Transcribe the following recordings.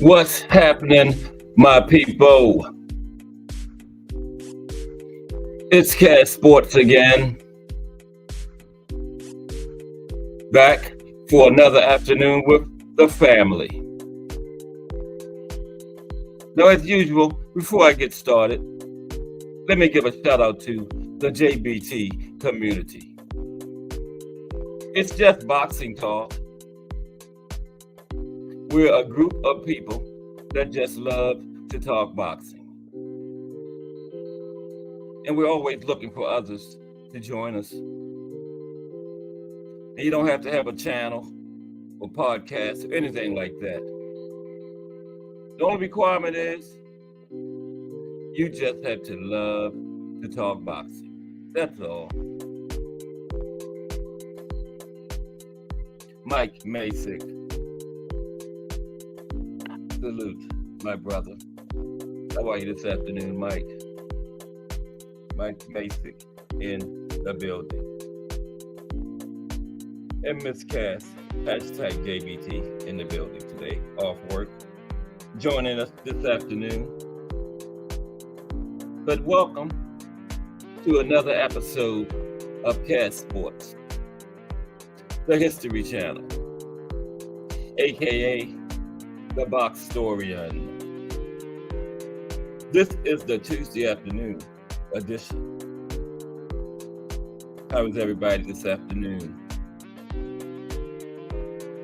What's happening, my people? It's Cat Sports again. Back for another afternoon with the family. Now, as usual, before I get started, let me give a shout out to the JBT community. It's just boxing talk. We're a group of people that just love to talk boxing. And we're always looking for others to join us. And you don't have to have a channel or podcast or anything like that. The only requirement is you just have to love to talk boxing. That's all. Mike Masick. Salute, my brother. How are you this afternoon, Mike? Mike Masick in the building. And Miss Cass, hashtag JBT, in the building today, off work, joining us this afternoon. But welcome to another episode of Cat Sports, the History Channel, aka the Boxtorian. This is the Tuesday afternoon edition. How is everybody this afternoon?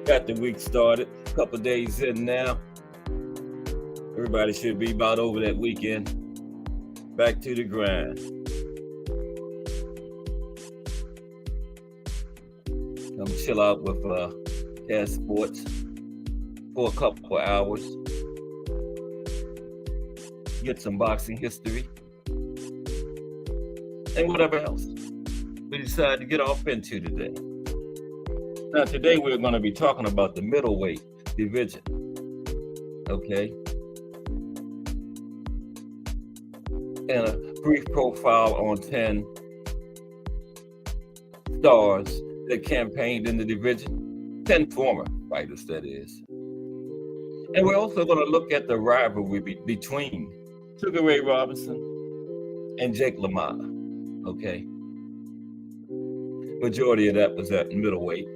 Got the week started, a couple days in now. Everybody should be about over that weekend. Back to the grind. Come chill out with Cat Sports for a couple of hours. Get some boxing history. And whatever else we decide to get off into today. Now, today we're going to be talking about the middleweight division. Okay? And a brief profile on 10 stars that campaigned in the division. 10 former fighters, that is. And we're also going to look at the rivalry between Sugar Ray Robinson and Jake LaMotta. Okay. Majority of that was at middleweight.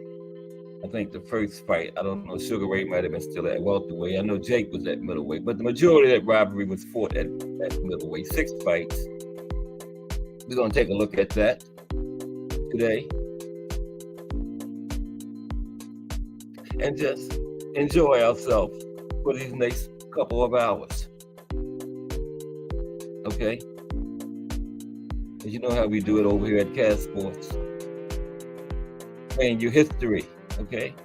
I think the first fight, I don't know, Sugar Ray might have been still at welterweight. I know Jake was at middleweight, but the majority of that rivalry was fought at middleweight. 6 fights. We're going to take a look at that today. And just enjoy ourselves for these next couple of hours. Okay? You know how we do it over here at Cat Sports. Playing your history, okay?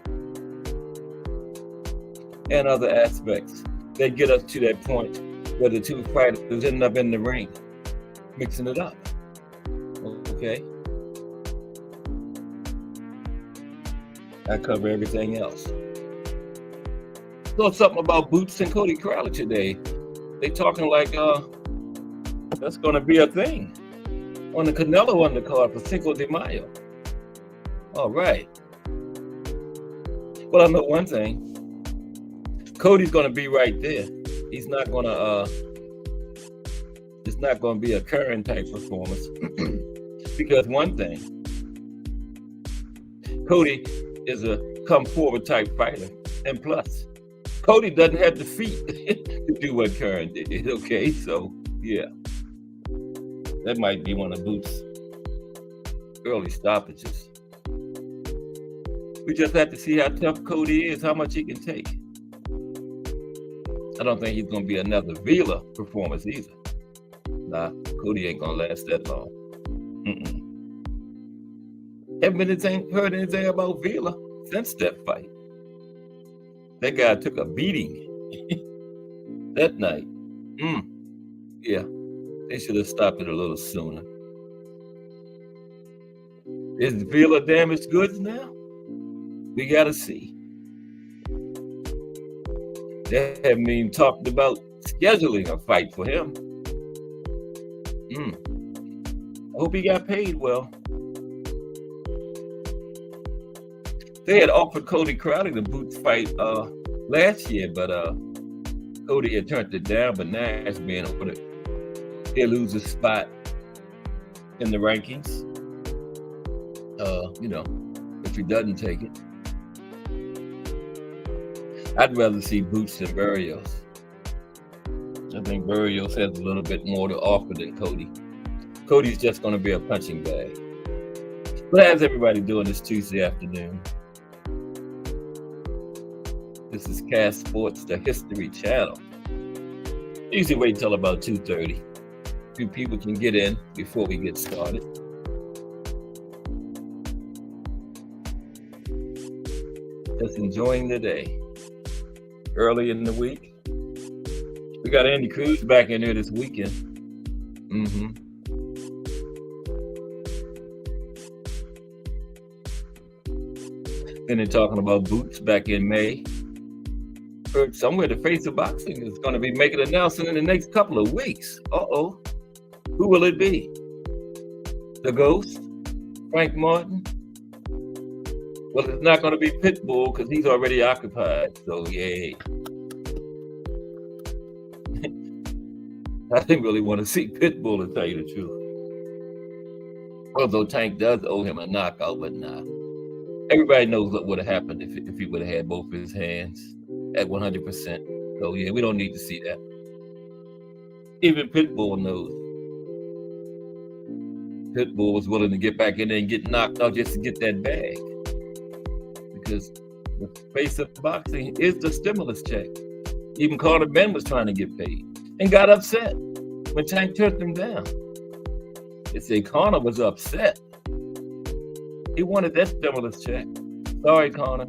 And other aspects that get us to that point where the two fighters end up in the ring, mixing it up, okay? I cover everything else. So something about Boots and Cody Crowley today. They talking like that's gonna be a thing on the Canelo undercard for Cinco de Mayo. All right. Well, I know one thing. Cody's gonna be right there. He's not gonna it's not gonna be a Curran type performance. Because one thing, Cody is a come forward type fighter. And plus, Cody doesn't have the feet to do what Curran did. Okay, so yeah. That might be one of Boots' early stoppages. We just have to see how tough Cody is, how much he can take. I don't think he's going to be another Vila performance either. Nah, Cody ain't going to last that long. Haven't heard anything about Vila since that fight. That guy took a beating that night. Yeah. They should have stopped it a little sooner. Is Vila damaged goods now? We gotta see. They haven't even talked about scheduling a fight for him. I hope he got paid well. They had offered Cody Crowley the Boots fight last year, but Cody had turned it down, but Nash being ordered, he'll lose a spot in the rankings. If he doesn't take it. I'd rather see Boots than Barrios. I think Barrios has a little bit more to offer than Cody. Cody's just going to be a punching bag. But how's everybody doing this Tuesday afternoon? This is Cast Sports, the History Channel. Usually wait till about 2:30. A few people can get in before we get started. Just enjoying the day. Early in the week. We got Andy Cruz back in here this weekend. Then they're talking about Boots back in May. Heard somewhere the face of boxing is going to be making an announcement in the next couple of weeks. Uh-oh. Who will it be? The Ghost? Frank Martin? Well, it's not going to be Pitbull because he's already occupied. So, yay. I didn't really want to see Pitbull, to tell you the truth. Although Tank does owe him a knockout, but nah. Everybody knows what would have happened if he would have had both his hands at 100%. So, yeah, we don't need to see that. Even Pitbull knows. Pitbull was willing to get back in there and get knocked out just to get that bag. Because the face of boxing is the stimulus check. Even Carter Ben was trying to get paid and got upset when Tank turned him down. They say Conor was upset. He wanted that stimulus check. Sorry, Conor.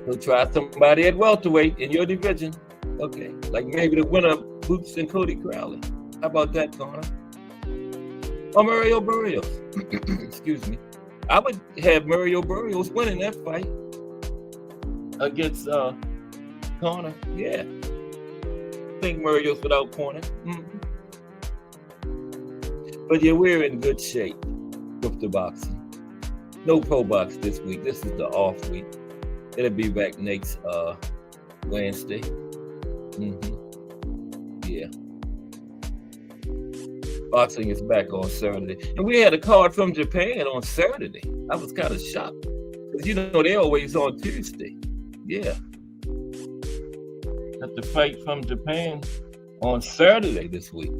He'll try somebody at welterweight in your division. Okay, like maybe the winner of Boots and Cody Crowley. How about that, Conor? Or Mario Barrios. Excuse me. I would have Mario Barrios winning that fight against Conor. Yeah. I think Mario's without corner. But yeah, we're in good shape with the boxing. No pro box this week. This is the off week. It'll be back next Wednesday. Yeah. Boxing is back on Saturday. And we had a card from Japan on Saturday. I was kind of shocked. Because, they're always on Tuesday. Yeah. Got the fight from Japan on Saturday this week.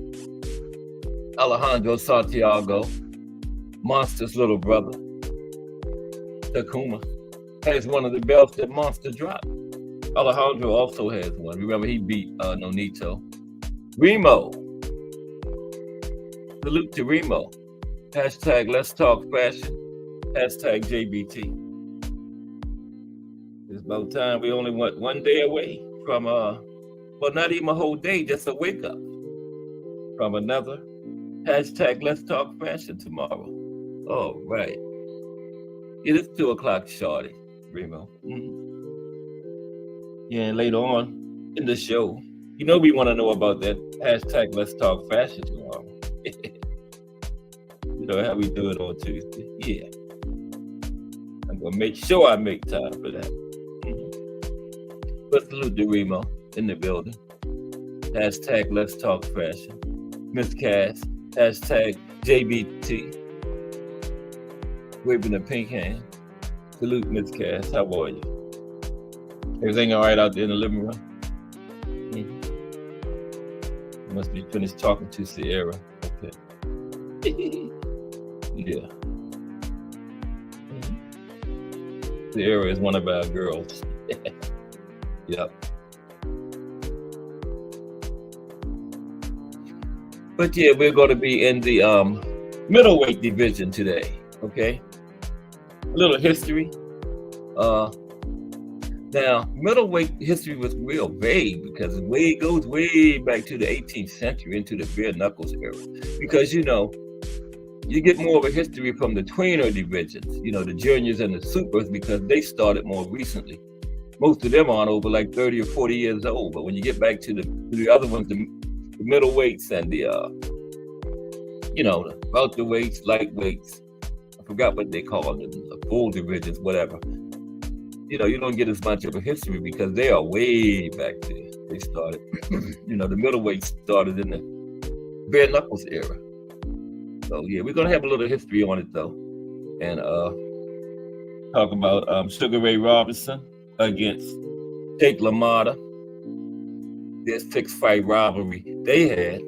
Alejandro Santiago, Monster's little brother, Takuma, has one of the belts that Monster dropped. Alejandro also has one. Remember, he beat Nonito. Remo. Salute to Remo. Hashtag Let's Talk Fashion. Hashtag JBT. It's about time. We only went one day away from, not even a whole day, just a wake up from another. Hashtag Let's Talk Fashion tomorrow. All right. It is 2 o'clock, shorty, Remo. Yeah, and later on in the show, we want to know about that hashtag Let's Talk Fashion tomorrow. How we do it on Tuesday. Yeah. I'm going to make sure I make time for that. But salute to Remo in the building. Hashtag Let's Talk Fashion. Miss Cass. Hashtag JBT. Waving a pink hand. Salute, Miss Cass. How are you? Everything all right out there in the living room? You must be finished talking to Sierra. Okay. Yeah. Sierra is one of our girls. Yep. But yeah, we're going to be in the middleweight division today. Okay. A little history. Now, middleweight history was real vague because it goes way back to the 18th century into the bare knuckles era. Because, you get more of a history from the tweener divisions, the juniors and the supers, because they started more recently. Most of them aren't over like 30 or 40 years old. But when you get back to the other ones, the middleweights and the, the welterweights, lightweights, I forgot what they call them, the full divisions, whatever. you don't get as much of a history because they are way back there. They started, the middleweight started in the bare knuckles era. So yeah, we're gonna have a little history on it though, and talk about Sugar Ray Robinson against Jake LaMotta. Their 6-fight rivalry they had.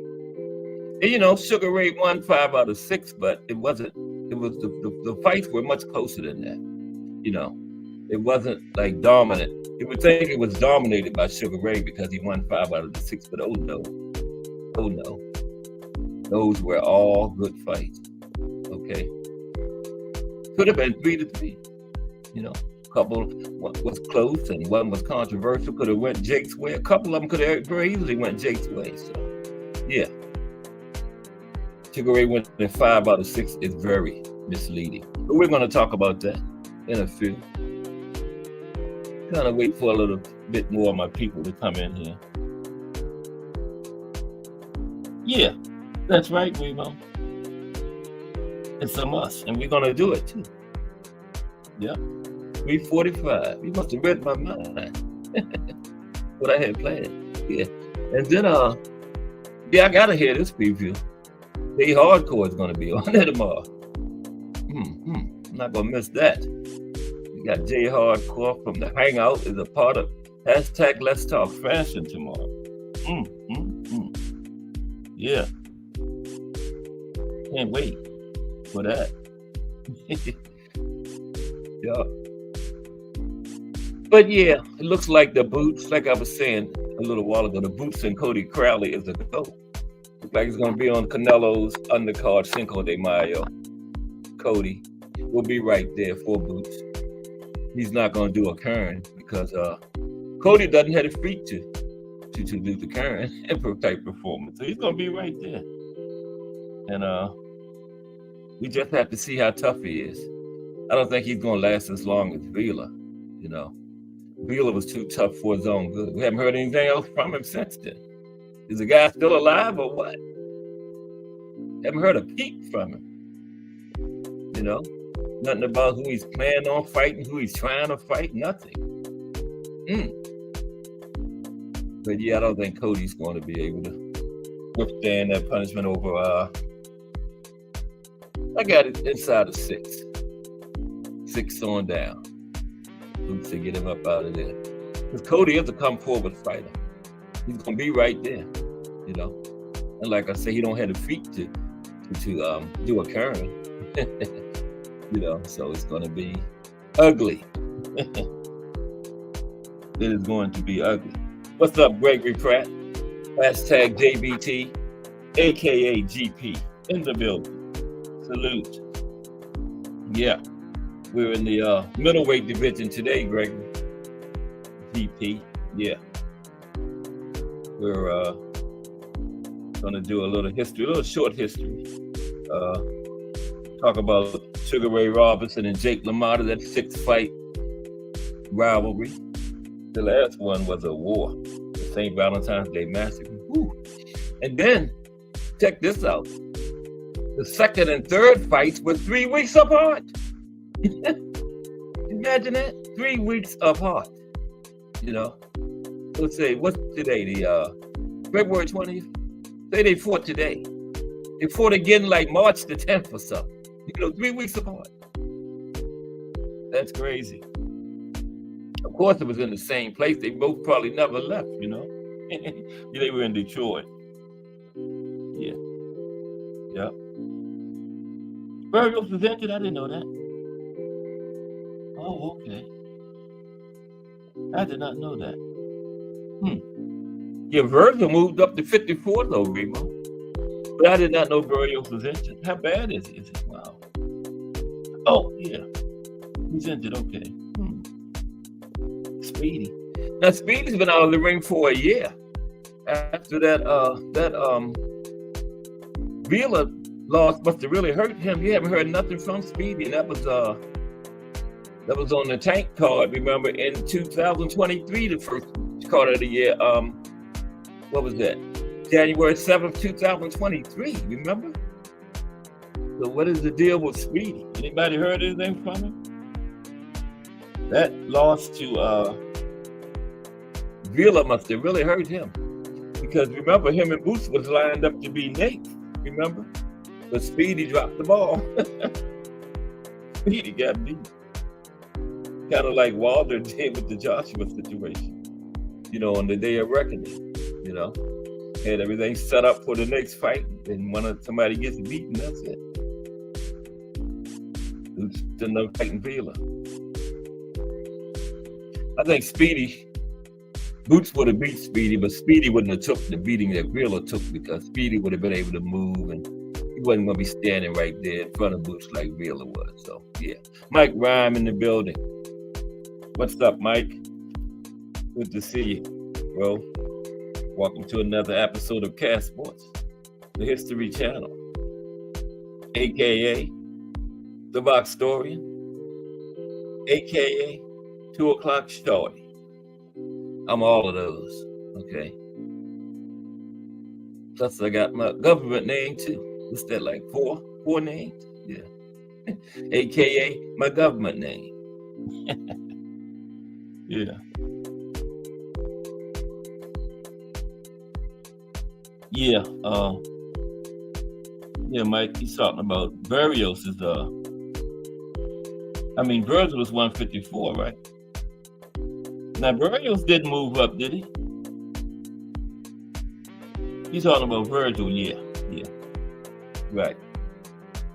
And Sugar Ray won 5 out of 6, but it wasn't. It was the fights were much closer than that. It wasn't like dominant. You would think it was dominated by Sugar Ray because he won 5 out of the 6, but oh no, those were all good fights. Okay, could have been 3-3. Couple was close and one was controversial. Could have went Jake's way. A couple of them could have very easily went Jake's way. So yeah, Sugar Ray went in 5 out of 6 is very misleading. But we're going to talk about that in a few. Kind of wait for a little bit more of my people to come in here. Yeah, that's right, Remo. It's a must, and we're going to do it too. Yeah. 3:45. You must have read my mind. What I had planned. Yeah. And then I gotta hear this preview. Jay Hardcore is gonna be on there tomorrow. I'm not gonna miss that. We got Jay Hardcore from the Hangout is a part of hashtag Let's Talk Fashion tomorrow. Yeah. Can't wait for that. Yeah. But yeah, it looks like the boots, like I was saying a little while ago, the boots and Cody Crowley is a go. Looks like it's going to be on Canelo's undercard Cinco de Mayo. Cody will be right there for boots. He's not going to do a Kern because Cody doesn't have the feet to do the Kern type performance. So he's going to be right there. And we just have to see how tough he is. I don't think he's going to last as long as Vila, Vila was too tough for his own good. We haven't heard anything else from him since then. Is the guy still alive or what? Haven't heard a peep from him. Nothing about who he's planning on fighting, who he's trying to fight, nothing. But yeah, I don't think Cody's going to be able to withstand that punishment over, I got it inside of 6. 6 on down. To get him up out of there. Because Cody is a come forward fighter. He's gonna be right there, And like I say, he don't have the feet to do a Kern. So it's gonna be ugly. It is going to be ugly. What's up, Gregory Pratt? Hashtag JBT, aka GP, in the building. Salute. Yeah. We're in the middleweight division today, Gregory. GP, yeah. We're gonna do a little history, a little short history. Talk about Sugar Ray Robinson and Jake LaMotta, that 6-fight rivalry. The last one was a war, the St. Valentine's Day Massacre. Woo. And then, check this out. The second and third fights were 3 weeks apart. Imagine that, 3 weeks apart. Let's say what's today? The February 20th. Say they fought today. They fought again like March the 10th or something. 3 weeks apart. That's crazy. Of course, it was in the same place. They both probably never left. They were in Detroit. Yeah. Yeah. Virgil was injured. I didn't know that. Oh, okay. I did not know that. Yeah, Virgil moved up to 54 though, Remo. But I did not know Virgil was injured. How bad is it? Wow. Oh, yeah. He's injured, okay. Speedy. Now, Speedy's been out of the ring for a year. After that Vila loss must have really hurt him. You haven't heard nothing from Speedy, and that was on the Tank card, remember, in 2023, the first card of the year. What was that? January 7th, 2023, remember? So what is the deal with Speedy? Anybody heard anything from him? That loss to Villa must have really hurt him. Because remember, him and Boots was lined up to be Nate, remember? But Speedy dropped the ball. Speedy got beat. Kind of like Wilder did with the Joshua situation, on the day of reckoning, Had everything set up for the next fight, and when somebody gets beaten, that's it. Boots ended up fighting Villa. I think Boots would have beat Speedy, but Speedy wouldn't have took the beating that Villa took, because Speedy would have been able to move, and he wasn't going to be standing right there in front of Boots like Villa was. So, yeah. Mike Rhyme in the building. What's up, Mike? Good to see you, bro. Welcome to another episode of Cast Sports, the History Channel, a.k.a. The Boxtorian, a.k.a. 2 o'clock Shorty. I'm all of those, okay? Plus, I got my government name, too. What's that, like four names? Yeah. A.K.A. my government name. Yeah. Yeah, Mike, he's talking about Barrios is, Virgil was 154, right? Now, Barrios didn't move up, did he? He's talking about Virgil, yeah. Right.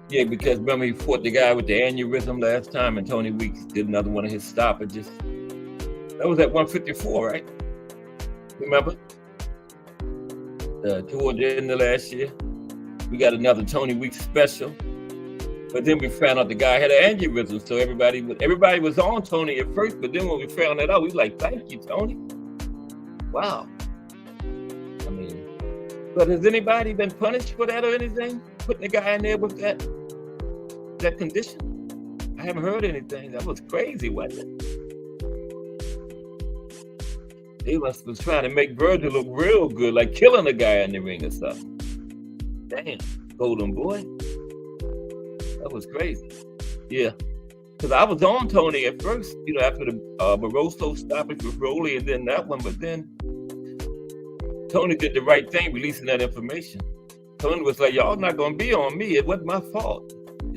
Yeah, because remember he fought the guy with the aneurysm last time, and Tony Weeks did another one of his stoppages. That was at 154, right? Remember? Toward the end of last year, we got another Tony Weeks special. But then we found out the guy had an aneurysm, so everybody was on Tony at first, but then when we found that out, we was like, thank you, Tony. Wow. But has anybody been punished for that or anything? Putting the guy in there with that condition? I haven't heard anything. That was crazy, wasn't it? They must have trying to make Virgil look real good, like killing a guy in the ring or something. Damn, Golden Boy. That was crazy. Yeah. Because I was on Tony at first, after the Barroso stoppage with Rolly and then that one, but then Tony did the right thing releasing that information. Tony was like, y'all not going to be on me. It wasn't my fault.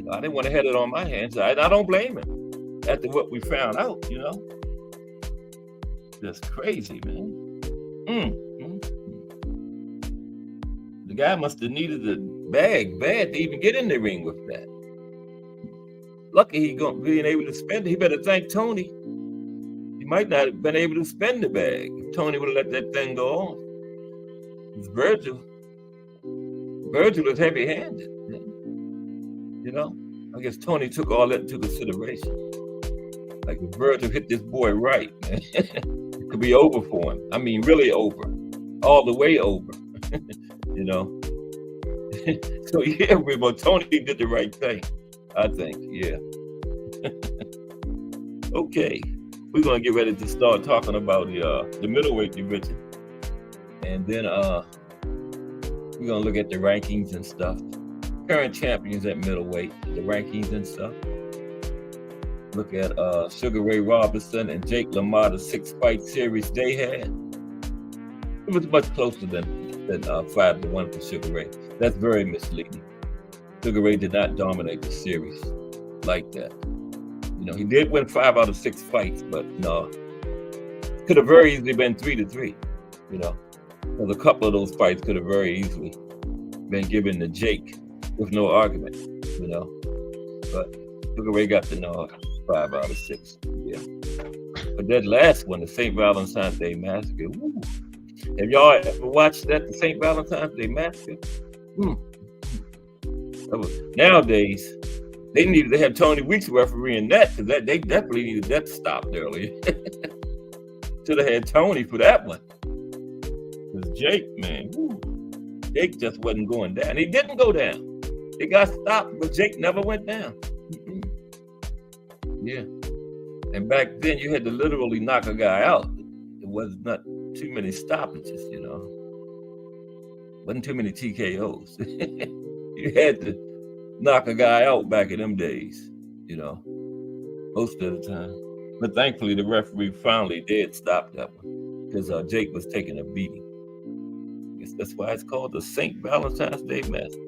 I didn't want to have it on my hands. I don't blame him after what we found out, That's crazy, man. The guy must have needed a bag bad to even get in the ring with that. Lucky he being able to spend it. He better thank Tony. He might not have been able to spend the bag if Tony would have let that thing go on. It's Virgil is heavy-handed. I guess Tony took all that into consideration. Like if Virgil hit this boy right, man, it could be over for him. Really over, all the way over. So yeah, but Tony did the right thing, I think. Yeah. Okay, we're gonna get ready to start talking about the middleweight division, and then we're gonna look at the rankings and stuff. Current champions at middleweight, the rankings and stuff. Look at Sugar Ray Robinson and Jake LaMotta, the 6-fight series they had. It was much closer than 5-1 for Sugar Ray. That's very misleading. Sugar Ray did not dominate the series like that. He did win 5 out of 6 fights, but no, could have very easily been 3-3. Because a couple of those fights could have very easily been given to Jake with no argument. But Sugar Ray got the nod, 5 out of 6. Yeah. But that last one, the St. Valentine's Day Massacre. Woo. Have y'all ever watched that, the St. Valentine's Day Massacre? Nowadays, they needed to have Tony Weeks refereeing that, because they definitely needed that stopped earlier. Should have had Tony for that one. Because Jake, man, Jake just wasn't going down. He didn't go down. It got stopped, but Jake never went down. Yeah. And back then, you had to literally knock a guy out. It was not too many stoppages, Wasn't too many TKOs. You had to knock a guy out back in them days, most of the time. But thankfully, the referee finally did stop that one because Jake was taking a beating. I guess that's why it's called the St. Valentine's Day Massacre.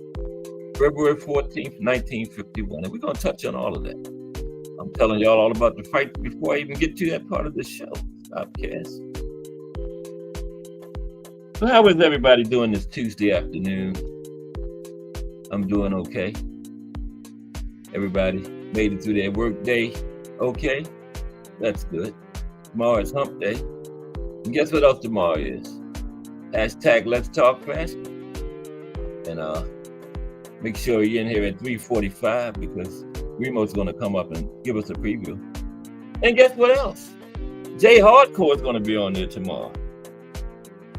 February 14th, 1951. And we're going to touch on all of that. I'm telling y'all all about the fight before I even get to that part of the show. Stopcast. So how is everybody doing this Tuesday afternoon? I'm doing okay. Everybody made it through their work day okay? That's good. Tomorrow is hump day. And guess what else tomorrow is? Hashtag Let's Talk Fast. And make sure you're in here at 3:45 because Remo's going to come up and give us a preview. And guess what else? Jay Hardcore is going to be on there tomorrow.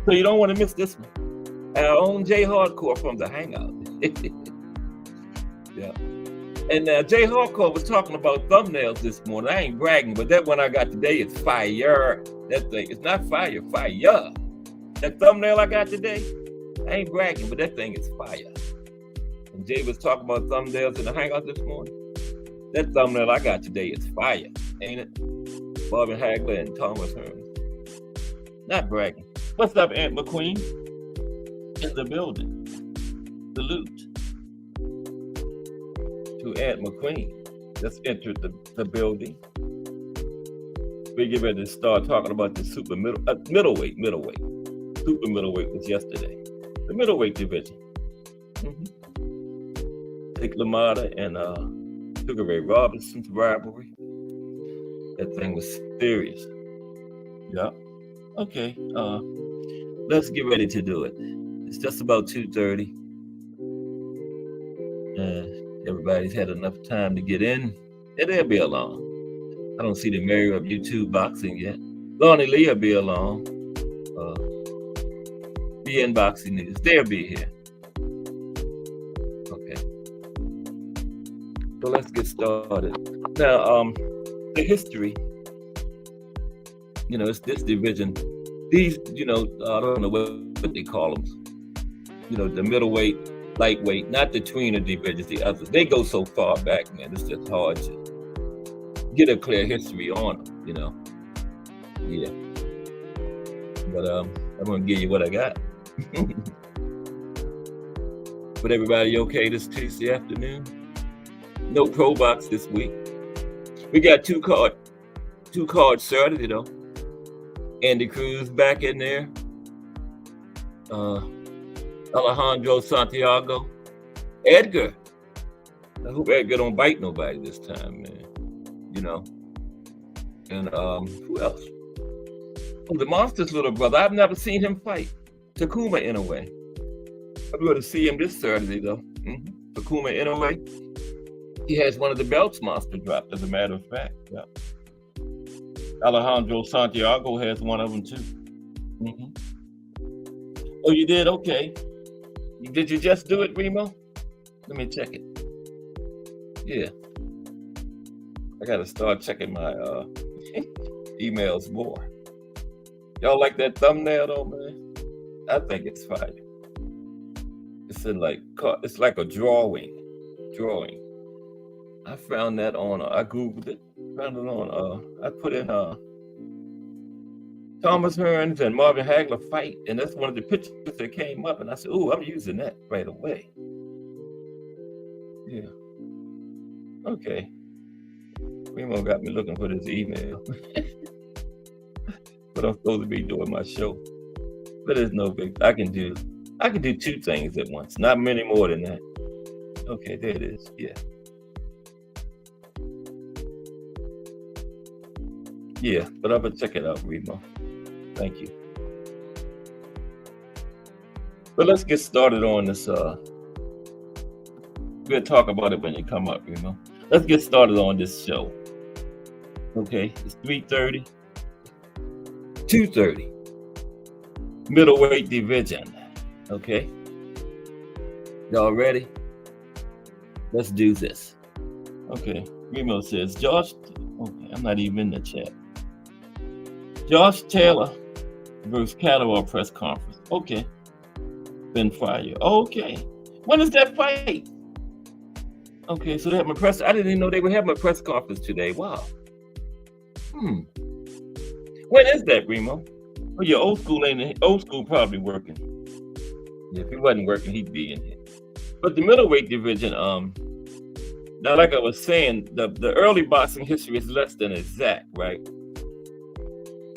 So you don't want to miss this one. Our own Jay Hardcore from the Hangout. Yeah. And Jay Hardcore was talking about thumbnails this morning. I ain't bragging, but that one I got today is fire. That thing, it's not fire, fire. That thumbnail I got today, I ain't bragging, but that thing is fire. And Jay was talking about thumbnails in the Hangout this morning. That thumbnail I got today is fire, ain't it? Marvin Hagler and Thomas Hearns. Not bragging. What's up, Aunt McQueen? In the building. Salute to Aunt McQueen. Just entered the building. We get ready to start talking about the middleweight. Super middleweight was yesterday. The middleweight division. Nick LaMotta and Sugar Ray Robinson's rivalry. That thing was serious. Yeah. Okay. Let's get ready to do it. It's just about 2:30. Everybody's had enough time to get in. And they'll be along. I don't see the mayor of YouTube boxing yet. Lonnie Lee will be along. BN Boxing News. They'll be here. Okay. So let's get started. Now, the history, it's this division. These, I don't know what they call them. The middleweight, lightweight, not the tweener divisions, the others. They go so far back, man. It's just hard to get a clear history on them, Yeah. But I'm going to give you what I got. But everybody okay this Tuesday afternoon? No pro box this week. We got two cards Saturday though. Andy Cruz back in there. Alejandro Santiago. Edgar. I hope Edgar don't bite nobody this time, man. And who else? Oh, the Monster's little brother. I've never seen him fight. Takuma Inoue. I'm going to see him this Saturday though. Takuma Inoue. He has one of the belts Monster dropped, as a matter of fact. Yeah. Alejandro Santiago has one of them too. Oh, you did? Okay. Did you just do it, Remo? Let me check it. Yeah. I got to start checking my emails more. Y'all like that thumbnail though, man? I think it's fire. It's like a drawing. I found that on, I Googled it, found it on, I put in Thomas Hearns and Marvin Hagler fight, and that's one of the pictures that came up, and I said, ooh, I'm using that right away. Yeah. Okay. Remo got me looking for this email. But I'm supposed to be doing my show. But it's no big, I can do two things at once, not many more than that. Okay, there it is, yeah. Yeah, but I'm gonna check it out, Remo. Thank you. But let's get started on this. We'll talk about it when you come up, Remo. Let's get started on this show. Okay, it's 3:30, 2:30. Middleweight division. Okay, y'all ready? Let's do this. Okay, Remo says Josh. Okay, I'm not even in the chat. Josh Taylor versus Catterall press conference. Okay. Ben Fire. Okay. When is that fight? Okay, so they have a press. I didn't even know they were having a press conference today. Wow. Hmm. When is that, Remo? Oh, yeah, old school ain't old school probably working. Yeah, if he wasn't working, he'd be in here. But the middleweight division, now like I was saying, the early boxing history is less than exact, right?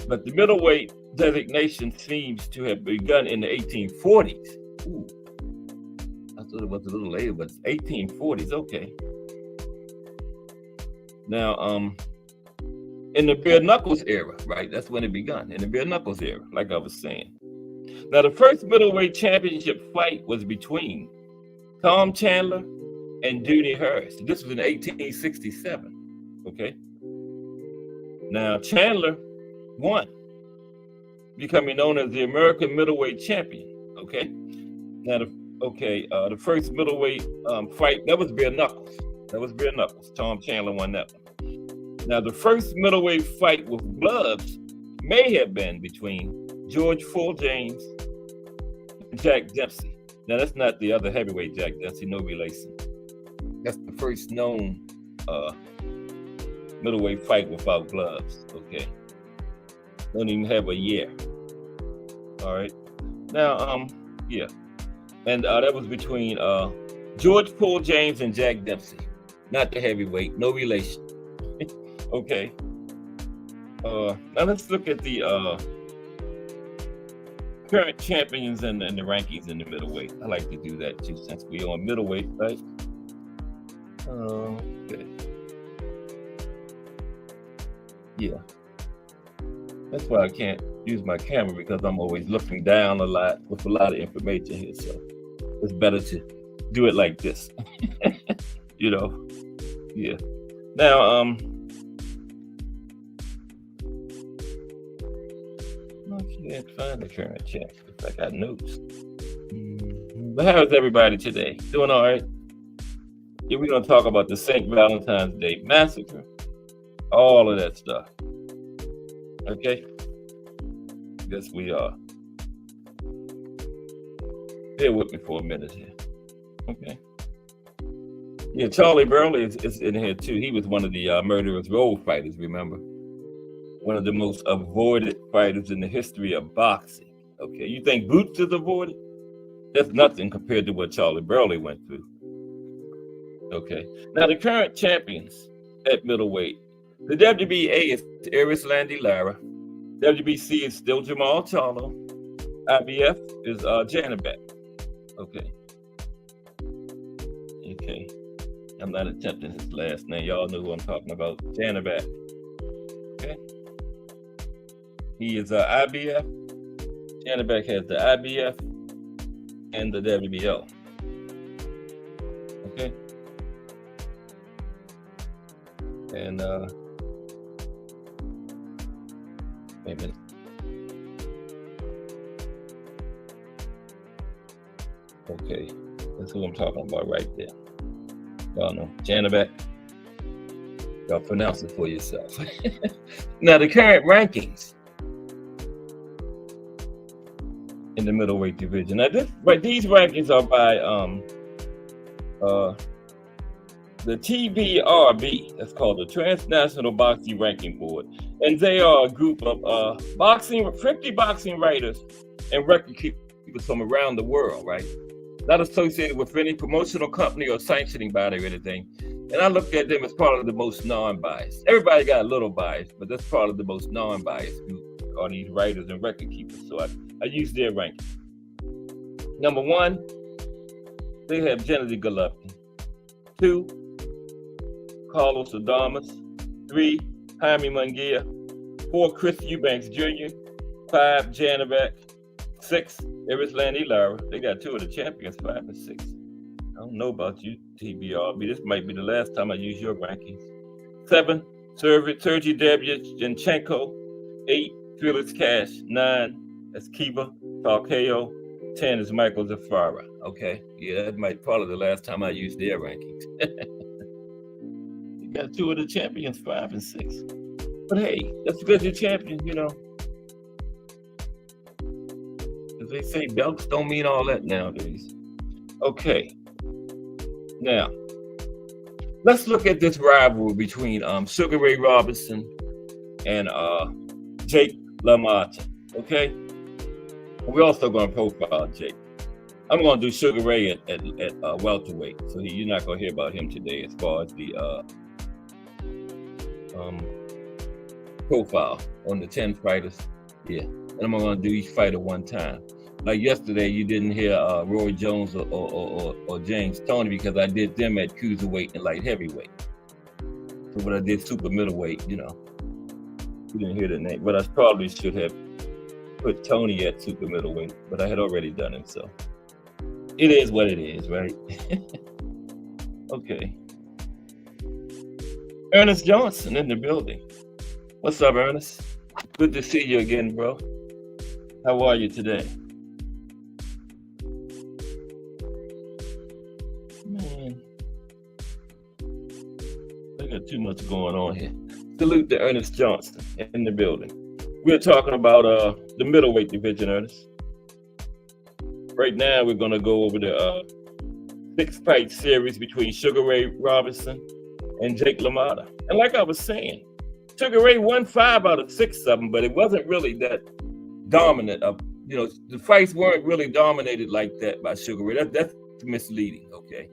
But the middleweight designation seems to have begun in the 1840s. Ooh, I thought it was a little later, but it's 1840s. Okay. Now, in the bare knuckles era, right? That's when it begun. In the bare knuckles era, like I was saying. Now, the first middleweight championship fight was between Tom Chandler and Dooney Harris. This was in 1867. Okay. Now, Chandler won, becoming known as the American middleweight champion. Okay. Now, the first middleweight fight, that was bare knuckles. Tom Chandler won that one. Now, the first middleweight fight with gloves may have been between George Full James and Jack Dempsey. Now, that's not the other heavyweight Jack Dempsey, no relation. That's the first known middleweight fight without gloves. Okay. Don't even have a year. All right. Now, yeah. And that was between George Full James and Jack Dempsey. Not the heavyweight, no relation. Okay. Now let's look at the current champions and the rankings in the middleweight. I like to do that too, since we're on middleweight, right? Okay. Yeah. That's why I can't use my camera, because I'm always looking down a lot with a lot of information here. So it's better to do it like this. You know. Yeah. Now, I can't find the current chat because I got notes. But how is everybody today? Doing all right? Yeah, we're gonna talk about the St. Valentine's Day Massacre, all of that stuff. Okay? Yes, we are. Bear with me for a minute here. Okay. Yeah, Charlie Burley is in here too. He was one of the murderous road fighters, remember? One of the most avoided fighters in the history of boxing. Okay, you think Boots is avoided? That's nothing compared to what Charlie Burley went through. Okay, now the current champions at middleweight. The WBA is Eris Landy Lara. WBC is still Jamal Charlo. IBF is Janabek. Okay. Okay. I'm not attempting his last name. Y'all know who I'm talking about. Janabek. Okay. He is IBF. Janabek has the IBF and the WBO. Okay. And wait a minute. Okay, that's who I'm talking about right there. Y'all know Janabek. Y'all pronounce it for yourself. Now the current rankings in the middleweight division. Now these rankings are by the TBRB. That's called the Transnational Boxing Ranking Board, and they are a group of 50 boxing writers and record keepers from around the world, right? Not associated with any promotional company or sanctioning body or anything. And I look at them as part of the most non-biased. Everybody got a little bias, but that's part of the most non-biased group are these writers and record keepers. So I use their ranking. Number 1, they have Gennady Golovkin. 2, Carlos Adames. 3, Jaime Munguia. 4, Chris Eubanks Jr. 5, Janabek. 6, Eris Landy Lara. They got 2 of the champions, 5 and 6. I don't know about you, TBRB. This might be the last time I use your rankings. 7, Sergey Derevyanchenko. 8, Felix Cash. 9, Esquiva Falcao. 10 is Michael Zafara. Okay, yeah, that might probably the last time I used their rankings. You got 2 of the champions, 5 and 6. But hey, that's because you're champion, you know. As they say, belts don't mean all that nowadays. Okay. Now, let's look at this rivalry between Sugar Ray Robinson and Jake LaMotta. Okay, we're also going to profile Jake. I'm going to do Sugar Ray at welterweight, so you're not going to hear about him today as far as the profile on the 10 fighters. Yeah, and I'm going to do each fighter one time. Like yesterday, you didn't hear Roy Jones or James Toney because I did them at cruiserweight and light heavyweight. So when I did super middleweight, you didn't hear the name, but I probably should have put Tony at super middleweight, but I had already done it, so it is what it is, right? Okay. Ernest Johnson in the building. What's up, Ernest? Good to see you again, bro. How are you today? Man, I got too much going on here. Salute to Ernest Johnson in the building. We're talking about the middleweight division, Ernest. Right now, we're going to go over the 6-fight series between Sugar Ray Robinson and Jake LaMotta. And like I was saying, Sugar Ray won 5 out of 6 of them, but it wasn't really that dominant. The fights weren't really dominated like that by Sugar Ray. That's misleading, okay?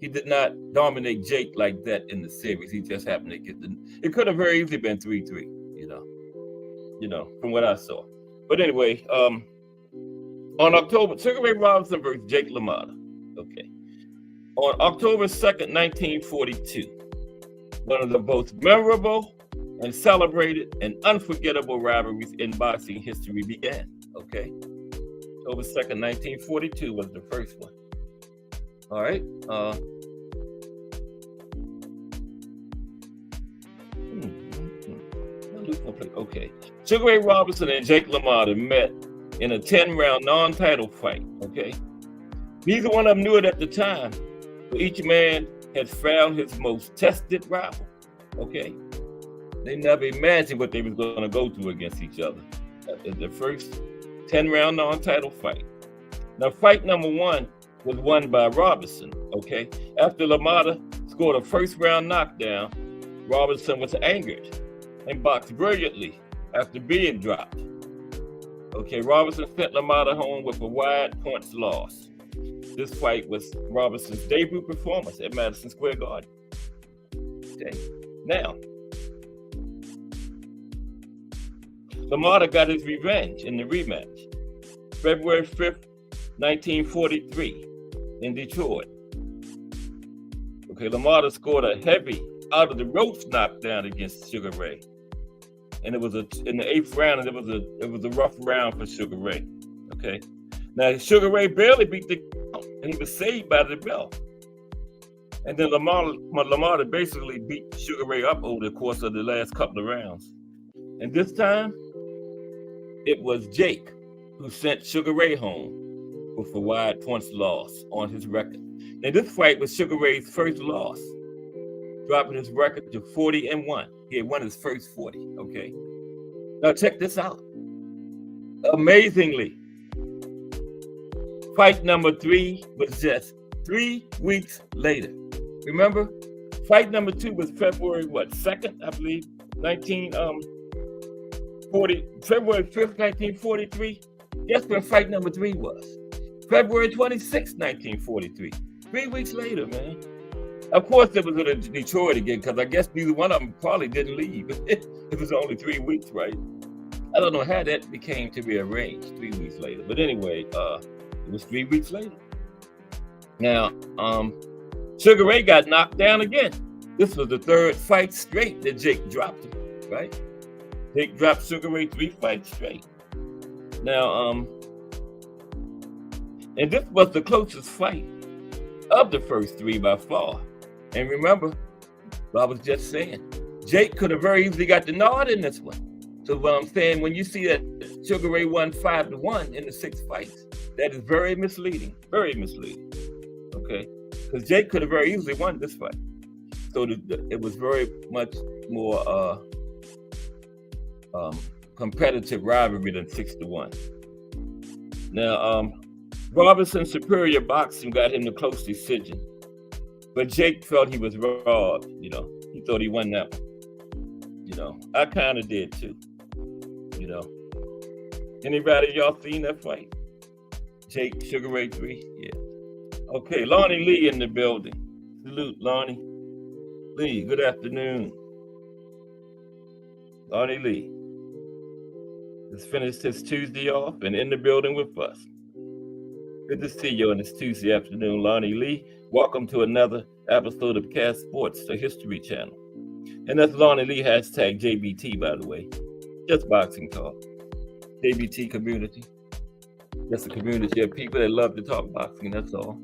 He did not dominate Jake like that in the series. He just happened to get it could have very easily been 3-3, from what I saw. But anyway, on October, Sugar Ray Robinson versus Jake LaMotta. Okay. On October 2nd, 1942, one of the most memorable and celebrated and unforgettable rivalries in boxing history began. Okay. October 2nd, 1942 was the first one. All right. Okay. Sugar Ray Robinson and Jake LaMotta met in a 10-round non-title fight. Okay. Neither one of them knew it at the time, but each man had found his most tested rival. Okay. They never imagined what they was going to go through against each other. The first 10-round non-title fight. Now, fight number 1 was won by Robinson. Okay. After LaMotta scored a first-round knockdown, Robinson was angered and boxed brilliantly after being dropped. Okay, Robinson sent LaMotta home with a wide points loss. This fight was Robinson's debut performance at Madison Square Garden. Okay, now, LaMotta got his revenge in the rematch. February 5th, 1943 in Detroit. Okay, LaMotta scored a heavy out of the ropes knockdown against Sugar Ray. And it was in the 8th round, and it was a rough round for Sugar Ray. Okay. Now Sugar Ray barely beat the count, and he was saved by the bell. And then LaMotta basically beat Sugar Ray up over the course of the last couple of rounds. And this time, it was Jake who sent Sugar Ray home with a wide points loss on his record. Now this fight was Sugar Ray's first loss, dropping his record to 40-1. He had won his first 40, okay? Now check this out. Amazingly, fight number 3 was just 3 weeks later. Remember, fight number 2 was February 2nd, I believe, February 5th, 1943. Guess when fight number 3 was? February 26th, 1943. 3 weeks later, man. Of course, it was in Detroit again, because I guess neither one of them probably didn't leave. It was only 3 weeks, right? I don't know how that became to be arranged 3 weeks later. But anyway, it was 3 weeks later. Now, Sugar Ray got knocked down again. This was the 3rd fight straight that Jake dropped him, right? Jake dropped Sugar Ray 3 fights straight. Now, and this was the closest fight of the first 3 by far. And remember, I was just saying, Jake could have very easily got the nod in this one. So what I'm saying, when you see that Sugar Ray won 5-1 in the 6 fights, that is very misleading, okay? Because Jake could have very easily won this fight. So it was very much more competitive rivalry than 6-1. Now, Robinson's superior boxing got him the close decision, but Jake felt he was robbed. He thought he won that one. I kind of did too. You know, anybody y'all seen that fight? Jake Sugar Ray 3? Yeah. Okay, Lonnie Lee in the building. Salute, Lonnie. Lee, good afternoon. Lonnie Lee has finished his Tuesday off and in the building with us. Good to see you on this Tuesday afternoon, Lonnie Lee. Welcome to another episode of Cast Sports, the History Channel. And that's Lonnie Lee, hashtag JBT, by the way. Just boxing talk. JBT community. Just a community of people that love to talk boxing, that's all.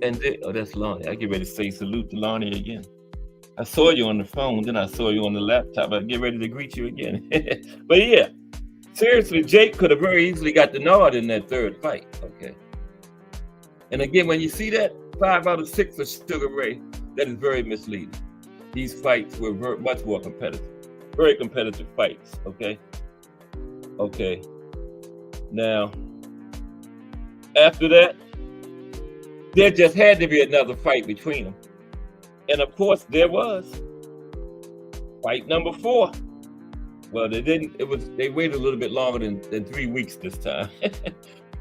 And that's Lonnie. I get ready to say salute to Lonnie again. I saw you on the phone, then I saw you on the laptop. I get ready to greet you again. But yeah, seriously, Jake could have very easily got the nod in that third fight. Okay. And again, when you see that 5 out of 6 for Sugar Ray, that is very misleading. These fights were much more competitive. Very competitive fights. Okay. Okay. Now, after that, there just had to be another fight between them. And of course, there was. Fight number 4. Well, they didn't, they waited a little bit longer than 3 weeks this time.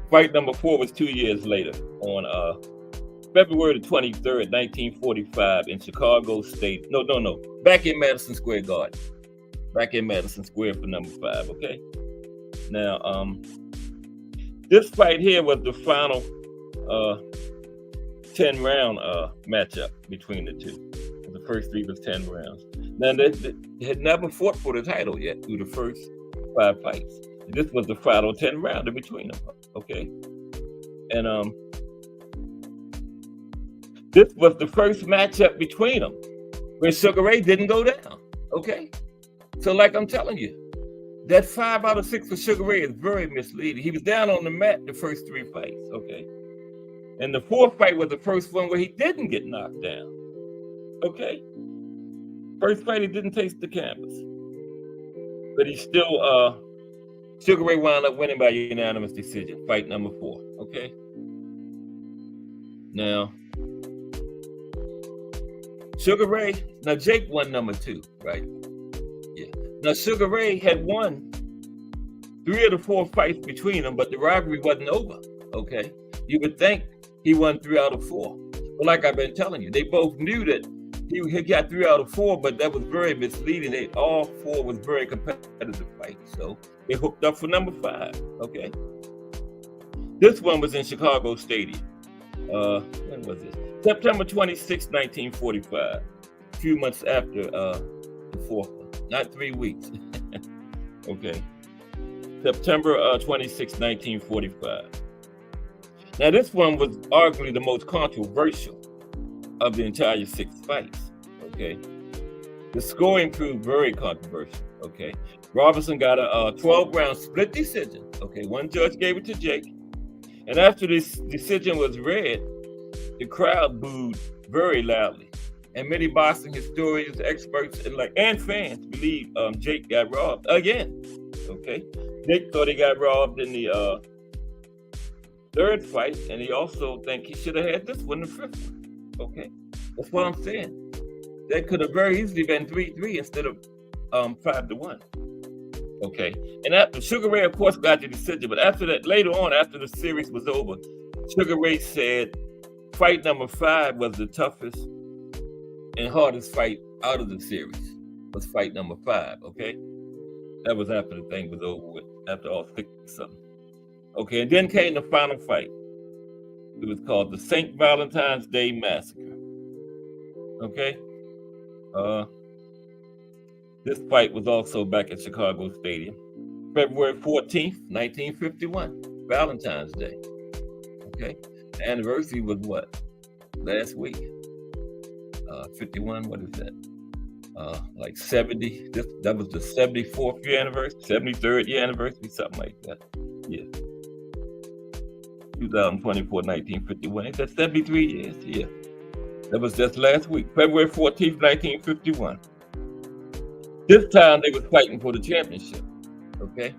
Fight number 4 was 2 years later on February the 23rd, 1945 in Chicago State. No. Back in Madison Square Garden. Back in Madison Square for number 5, okay? Now, this fight here was the final 10-round matchup between the two. The first 3 was 10 rounds. Now, they had never fought for the title yet through the first 5 fights. This was the final 10 round in between them, okay? And this was the first matchup between them where Sugar Ray didn't go down, okay? So like I'm telling you, that 5 out of 6 for Sugar Ray is very misleading. He was down on the mat the first 3 fights, okay? And the 4th fight was the first one where he didn't get knocked down, okay? First fight, he didn't taste the canvas. But he still, Sugar Ray wound up winning by unanimous decision, fight number 4, okay? Now, Sugar Ray, now Jake won number 2, right? Yeah. Now Sugar Ray had won 3 of the 4 fights between them, but the rivalry wasn't over, okay? You would think he won 3 out of 4. But like I've been telling you, they both knew that he got 3 out of 4, but that was very misleading. All 4 was very competitive fights. So they hooked up for number 5, okay? This one was in Chicago Stadium. When was this? September 26, 1945. A few months after the 4th one. Not 3 weeks. Okay. September 26, 1945. Now, this one was arguably the most controversial of the entire 6 fights, okay? The scoring proved very controversial, okay? Robinson got a 12-round split decision, okay? One judge gave it to Jake. And after this decision was read, the crowd booed very loudly. And many boxing historians, experts, and fans believe Jake got robbed again, okay? Jake thought he got robbed in the 3rd fight, and he also think he should have had this one, the 5th one. Okay, that's what I'm saying. That could have very easily been 3-3 instead of 5-1. Okay, and after Sugar Ray, of course, got the decision, but after that, later on, after the series was over, Sugar Ray said fight number 5 was the toughest and hardest fight out of the series. Was fight number 5. Okay, that was after the thing was over with, after all 6 something. Okay, and then came the final fight. It was called the St. Valentine's Day Massacre. Okay? This fight was also back at Chicago Stadium. February 14th, 1951. Valentine's Day. Okay? The anniversary was what? Last week. 51, what is that? Like 70. That was the 74th year anniversary, 73rd year anniversary, something like that. Yeah. 2024, 1951. Ain't that 73 years? Yeah. That was just last week, February 14th, 1951. This time they was fighting for the championship, okay?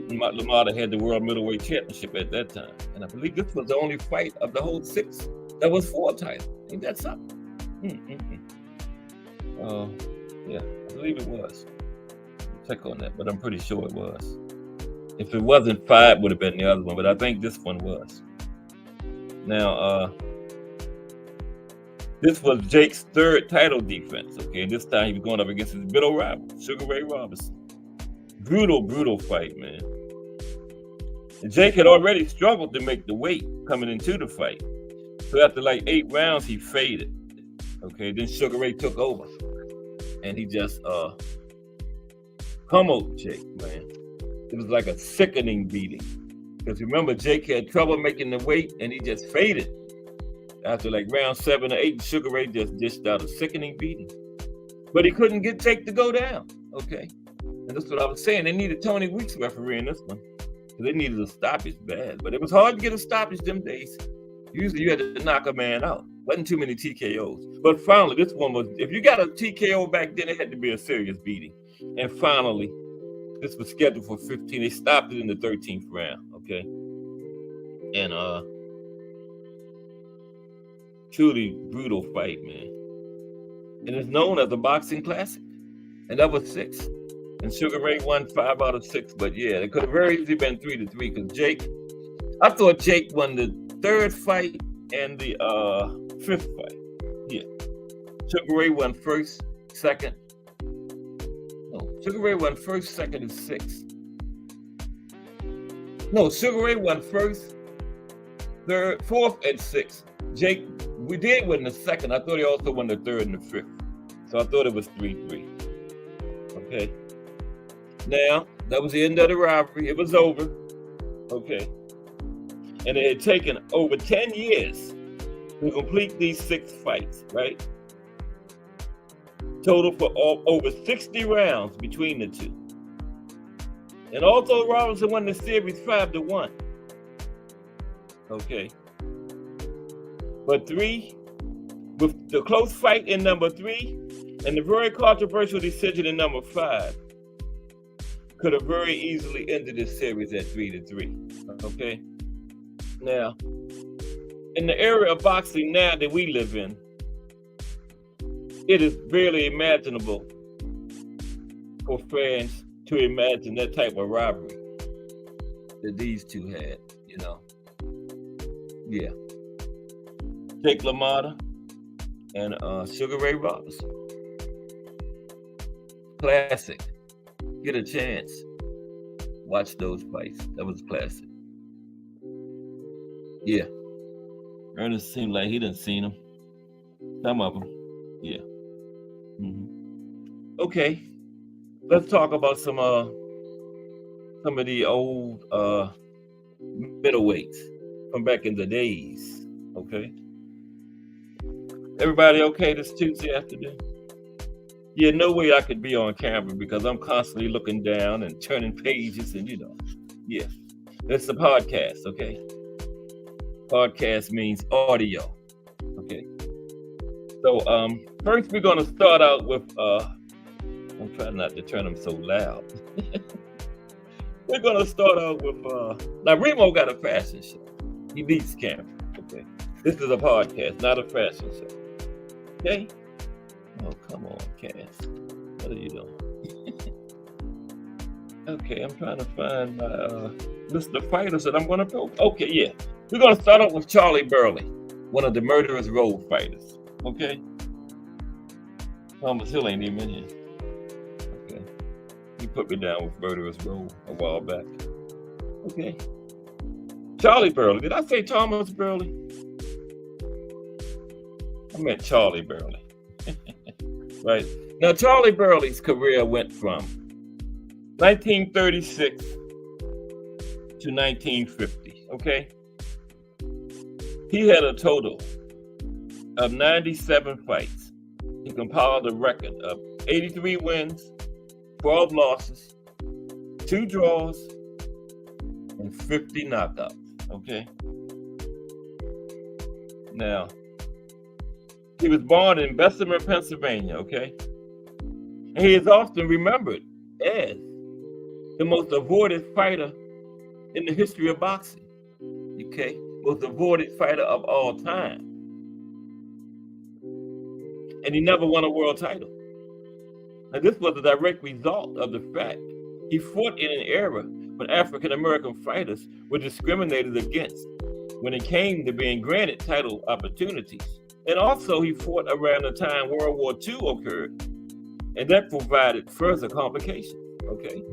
LaMotta had the World Middleweight Championship at that time. And I believe this was the only fight of the whole 6 that was for a title. Ain't that something? Yeah, I believe it was. Check on that, but I'm pretty sure it was. If it wasn't, 5 would have been the other one, but I think this one was. Now, this was Jake's 3rd title defense, okay? This time he was going up against his middle rival, Sugar Ray Robinson. Brutal fight, man. And Jake had already struggled to make the weight coming into the fight. So after like 8 rounds, he faded, okay? Then Sugar Ray took over, and he just pummeled Jake, man. It was like a sickening beating. Because remember, Jake had trouble making the weight, and he just faded. After like round 7 or 8, Sugar Ray just dished out a sickening beating. But he couldn't get Jake to go down, okay? And that's what I was saying. They needed Tony Weeks refereeing this one. They needed a stoppage bad. But it was hard to get a stoppage them days. Usually you had to knock a man out. Wasn't too many TKOs. But finally, this one was, if you got a TKO back then, it had to be a serious beating. And finally, this was scheduled for 15. They stopped it in the 13th round, okay? And truly brutal fight, man. And it's known as a boxing classic. And that was 6. And Sugar Ray won 5 out of 6. But yeah, it could have very easily been 3-3 because Jake, I thought Jake won the 3rd fight and the 5th fight. Yeah. Sugar Ray won 1st, 2nd. No, Sugar Ray won 1st, 2nd, and 6th. No, Sugar Ray won 1st, 3rd, 4th, and 6th. Jake, we did win the 2nd. I thought he also won the 3rd and the 5th. So I thought it was 3-3. Okay. Now, that was the end of the rivalry. It was over. Okay. And it had taken over 10 years to complete these 6 fights, right? Total for over 60 rounds between the two. And although Robinson won the series 5-1, okay, but 3, with the close fight in number 3 and the very controversial decision in number 5, could have very easily ended this series at 3-3, okay? Now, in the era of boxing now that we live in, it is barely imaginable for fans to imagine that type of rivalry that these two had, you know. Yeah. Jake LaMotta and Sugar Ray Robinson. Classic. Get a chance. Watch those fights. That was classic. Yeah. Ernest seemed like he didn't seen them. Some of them. Yeah. Okay. Let's talk about some of the old middleweights from back in the days. Okay. Everybody okay this Tuesday afternoon? Yeah, no way I could be on camera because I'm constantly looking down and turning pages and, you know, yeah. It's a podcast, okay? Podcast means audio, okay? So, first we're going to start out with, I'm trying not to turn them so loud. We're going to start out with, now Remo got a fashion show. He needs camera, okay? This is a podcast, not a fashion show, okay? Oh, come on, Cass. What are you doing? Okay, I'm trying to find my list of fighters that I'm going to go. Okay, yeah. We're going to start off with Charlie Burley, one of the Murderous Road fighters. Okay? Thomas Hill ain't even in here. Okay. He put me down with Murderous Road a while back. Okay. Charlie Burley. Did I say Thomas Burley? I meant Charlie Burley. Right. Now, Charlie Burley's career went from 1936 to 1950, okay? He had a total of 97 fights. He compiled a record of 83 wins, 12 losses, 2 draws, and 50 knockouts, okay? Now, he was born in Bessemer, Pennsylvania, okay? And he is often remembered as the most avoided fighter in the history of boxing, okay? Most avoided fighter of all time. And he never won a world title. Now, this was a direct result of the fact he fought in an era when African American fighters were discriminated against when it came to being granted title opportunities. And also, he fought around the time World War II occurred, and that provided further complications. Okay.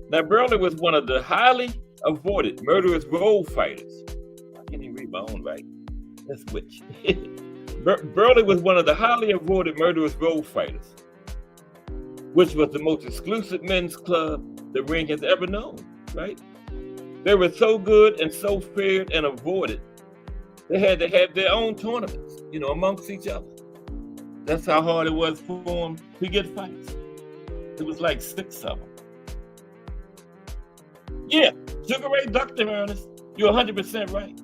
Now, Burley was one of the highly avoided murderous role fighters. I can't even read my own writing. Let's switch. Burley was one of the highly avoided murderous role fighters, which was the most exclusive men's club the ring has ever known, right? They were so good and so feared and avoided, they had to have their own tournaments, amongst each other. That's how hard it was for them to get fights. It was like 6 of them. Yeah, Sugar Ray ducked him, Ernest. You're 100% right.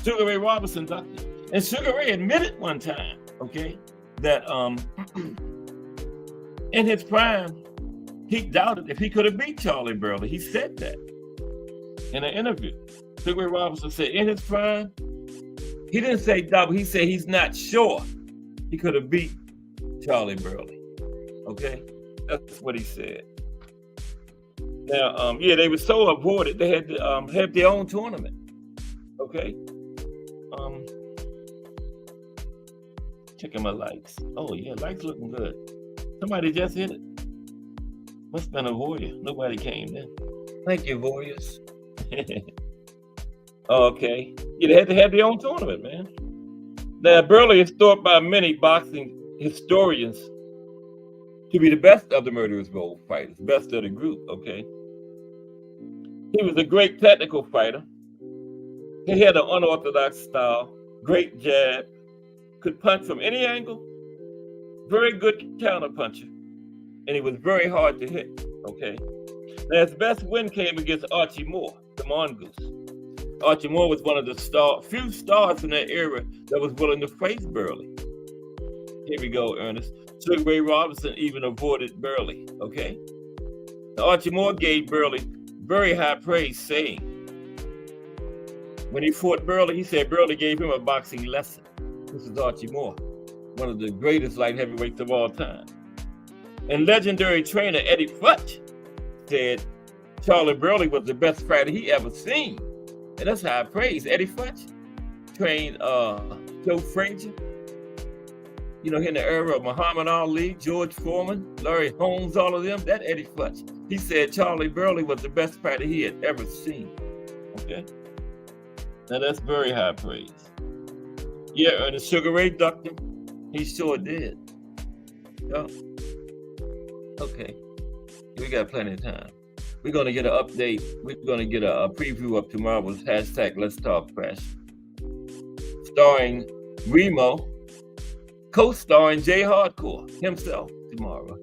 Sugar Ray Robinson ducked him. And Sugar Ray admitted one time, okay, that in his prime, he doubted if he could have beat Charlie Burley. He said that in an interview. Sugar Ray Robinson said in his prime, he didn't say doubt, he said he's not sure he could have beat Charlie Burley. Okay? That's what he said. Now, they were so avoided, they had to have their own tournament. Okay? Checking my likes. Oh, yeah, likes looking good. Somebody just hit it. Must have been a warrior. Nobody came in. Thank you, warriors. Okay. Yeah, they had to have their own tournament, man. Now, Burley is thought by many boxing historians to be the best of the murderous role fighters, best of the group, okay? He was a great technical fighter. He had an unorthodox style, great jab, could punch from any angle, very good counter puncher, and he was very hard to hit, okay? Now, his best win came against Archie Moore, the Mongoose. Archie Moore was one of the few stars in that era that was willing to face Burley. Here we go, Ernest. Sugar Ray Robinson even avoided Burley, okay? Now, Archie Moore gave Burley very high praise, saying, when he fought Burley, he said Burley gave him a boxing lesson. This is Archie Moore, one of the greatest light heavyweights of all time. And legendary trainer Eddie Futch said Charlie Burley was the best fighter he ever seen. And that's high praise. Eddie Futch trained Joe Frazier, in the era of Muhammad Ali, George Foreman, Larry Holmes, all of them. That Eddie Futch. He said Charlie Burley was the best fighter he had ever seen. Okay? Now that's very high praise. Yeah, and the Sugar Ray ducked him. He sure did. Oh. Okay. We got plenty of time. We're going to get an update. We're going to get a preview of tomorrow's hashtag Let's Talk Fashion. Starring Remo, co-starring Jay Hardcore himself tomorrow.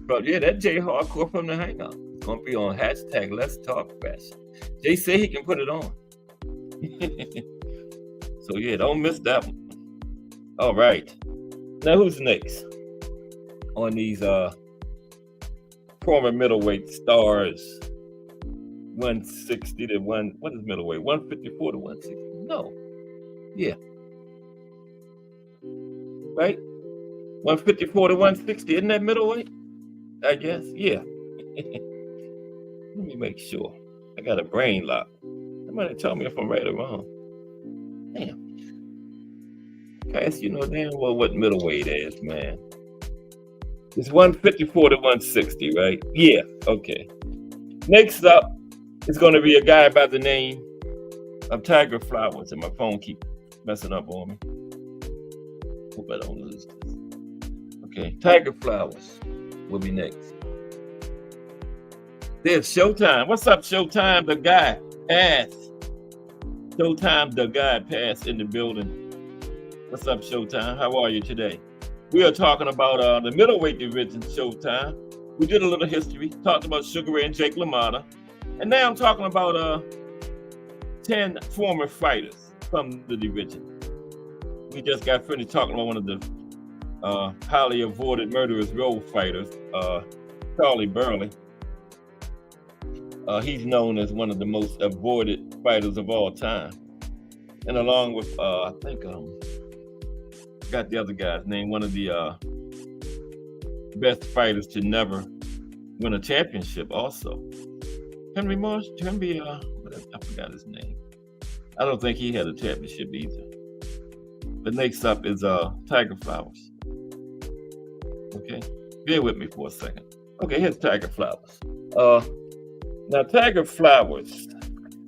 But yeah, that Jay Hardcore from the Hangout. It's going to be on hashtag Let's Talk Fashion. Jay said he can put it on. So yeah, don't miss that one. All right. Now who's next on these former middleweight stars? 160 to one. What is middleweight? 154 to 160. No. Yeah. Right? 154 to 160. Isn't that middleweight? I guess. Yeah. Let me make sure. I got a brain lock. Somebody tell me if I'm right or wrong. Damn. Guys, damn well what middleweight is, man. It's 154 to 160, right? Yeah, okay. Next up, it's going to be a guy by the name of Tiger Flowers, and my phone keeps messing up on me. Hope I don't lose this. Okay, Tiger Flowers will be next. There's Showtime. What's up, Showtime? The guy passed. Showtime, the guy passed in the building. What's up, Showtime? How are you today? We are talking about the middleweight division, Showtime. We did a little history, talked about Sugar Ray and Jake LaMotta. And now I'm talking about 10 former fighters from the division. We just got finished talking about one of the highly avoided murderous role fighters, Charlie Burley. He's known as one of the most avoided fighters of all time. And along with, I think, got the other guy's name, one of the best fighters to never win a championship also. Henry Marsh, I forgot his name. I don't think he had a championship either. But next up is Tiger Flowers. Okay, bear with me for a second. Okay, here's Tiger Flowers. Now Tiger Flowers,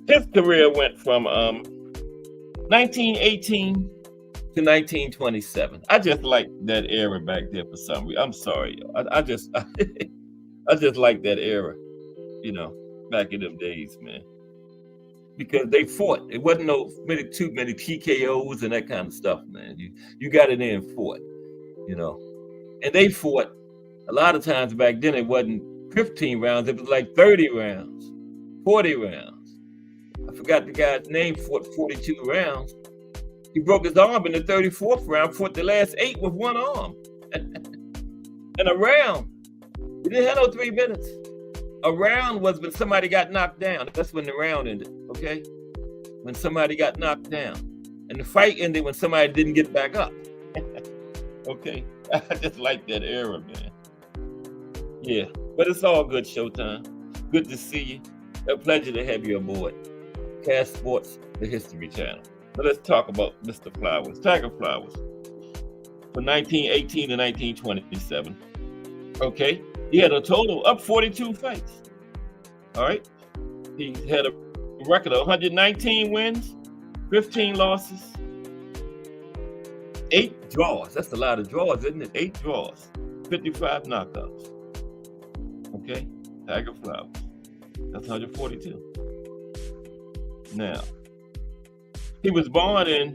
his career went from 1918 to 1927. I just like that era back there for some reason. I'm sorry, y'all. I just like that era, back in them days, man. Because they fought. It wasn't too many TKOs and that kind of stuff, man. You got in there and fought, And they fought a lot of times back then. It wasn't 15 rounds. It was like 30 rounds, 40 rounds. I forgot the guy's name. Fought 42 rounds. He broke his arm in the 34th round. Fought the last 8 with one arm. And a round. He didn't have no 3 minutes. A round was when somebody got knocked down. That's when the round ended, okay? When somebody got knocked down. And the fight ended when somebody didn't get back up. Okay? I just like that era, man. Yeah, but it's all good, Showtime. Good to see you. A pleasure to have you aboard. Cast Sports, the History Channel. But let's talk about Mr. Flowers, Tiger Flowers. From 1918 to 1927. Okay? He had a total of 42 fights. All right. He had a record of 119 wins, 15 losses, 8 draws. That's a lot of draws, isn't it? 8 draws, 55 knockouts. Okay. Tiger Flowers. That's 142. Now, he was born in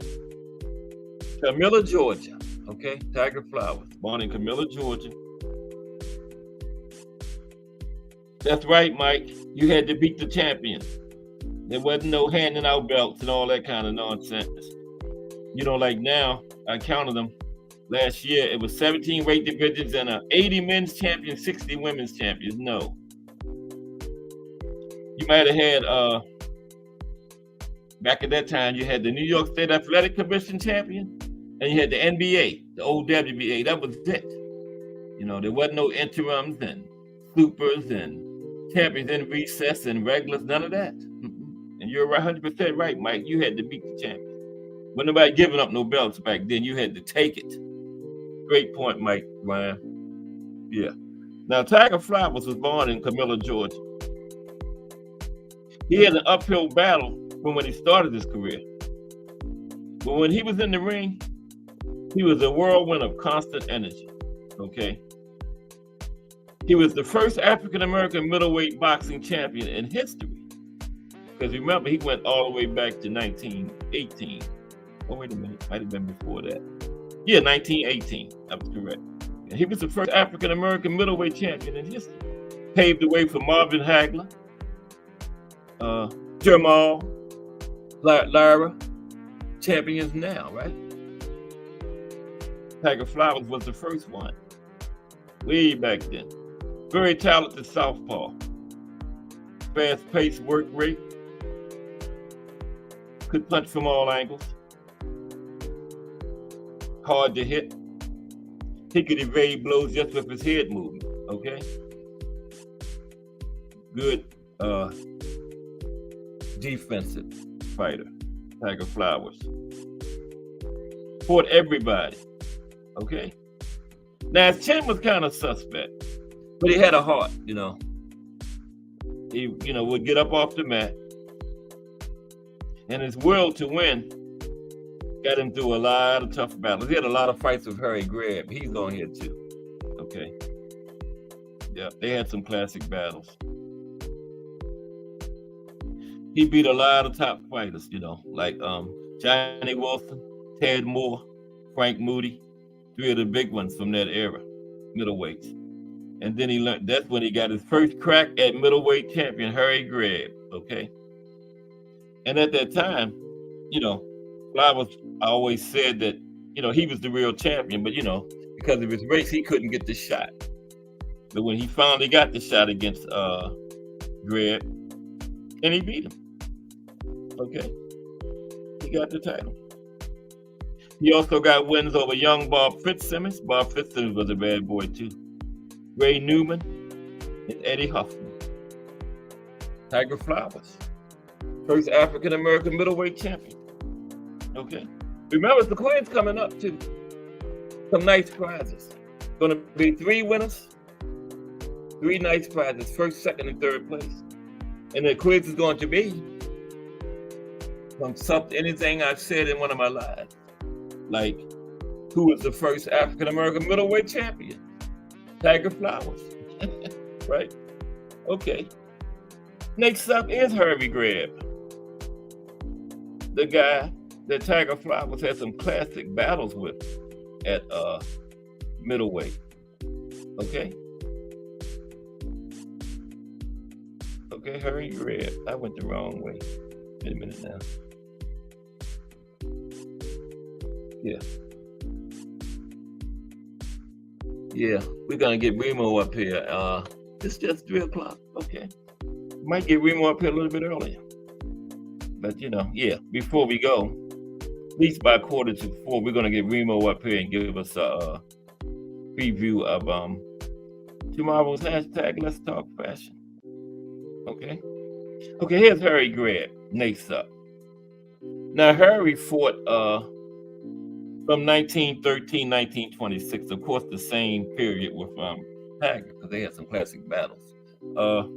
Camilla, Georgia. Okay. Tiger Flowers. Born in Camilla, Georgia. That's right, Mike. You had to beat the champion. There wasn't no handing out belts and all that kind of nonsense. Like now, I counted them. Last year, it was 17 weight divisions and 80 men's champions, 60 women's champions. No. You might have had, back at that time, you had the New York State Athletic Commission champion, and you had the NBA, the old WBA. That was it. There wasn't no interims and supers and champions in recess and regulars, none of that. And you're 100% right, Mike. You had to beat the champion. When nobody giving up no belts back then, you had to take it. Great point, Mike, Ryan. Yeah. Now, Tiger Flowers was born in Camilla, Georgia. He had an uphill battle from when he started his career. But when he was in the ring, he was a whirlwind of constant energy. Okay. He was the first African-American middleweight boxing champion in history. Because remember, he went all the way back to 1918. Oh, wait a minute. Might have been before that. Yeah, 1918. That was correct. And he was the first African-American middleweight champion in history. Paved the way for Marvin Hagler, Jamal, Lara, champions now, right? Tiger Flowers was the first one. Way back then. Very talented southpaw. Fast-paced work rate. Could punch from all angles. Hard to hit. He could evade blows just with his head movement, okay? Good defensive fighter, Tiger Flowers. Fought everybody, okay? Now, his chin was kind of suspect, but he had a heart, He, would get up off the mat, and his will to win got him through a lot of tough battles. He had a lot of fights with Harry Greb. He's on here too, okay? Yeah, they had some classic battles. He beat a lot of top fighters, like Johnny Wilson, Ted Moore, Frank Moody, 3 of the big ones from that era, middleweights. And then he learned, that's when he got his first crack at middleweight champion, Harry Greb, okay? And at that time, Flowers always said that, he was the real champion, but, because of his race, he couldn't get the shot. But when he finally got the shot against Greb, and he beat him, okay? He got the title. He also got wins over young Bob Fitzsimmons. Bob Fitzsimmons was a bad boy, too. Ray Newman, and Eddie Huffman. Tiger Flowers, first African-American middleweight champion. Okay. Remember, the Queen's coming up too. Some nice prizes. Going to be 3 winners, 3 nice prizes, first, second, and third place. And the quiz is going to be from anything I've said in one of my lives. Like, who was the first African-American middleweight champion? Tiger Flowers, right? Okay. Next up is Harvey Greb, the guy that Tiger Flowers had some classic battles with at middleweight. Okay. Okay, Harvey Greb. I went the wrong way. Wait a minute now. Yeah, we're gonna get Remo up here. It's just 3 o'clock. Okay. Might get Remo up here a little bit earlier. But before we go, at least by 4:45, we're gonna get Remo up here and give us a preview of tomorrow's hashtag Let's Talk Fashion. Okay. Okay, here's Harry Greb, next up. Now Harry fought from 1913, 1926, of course, the same period with Tiger, because they had some classic battles. Now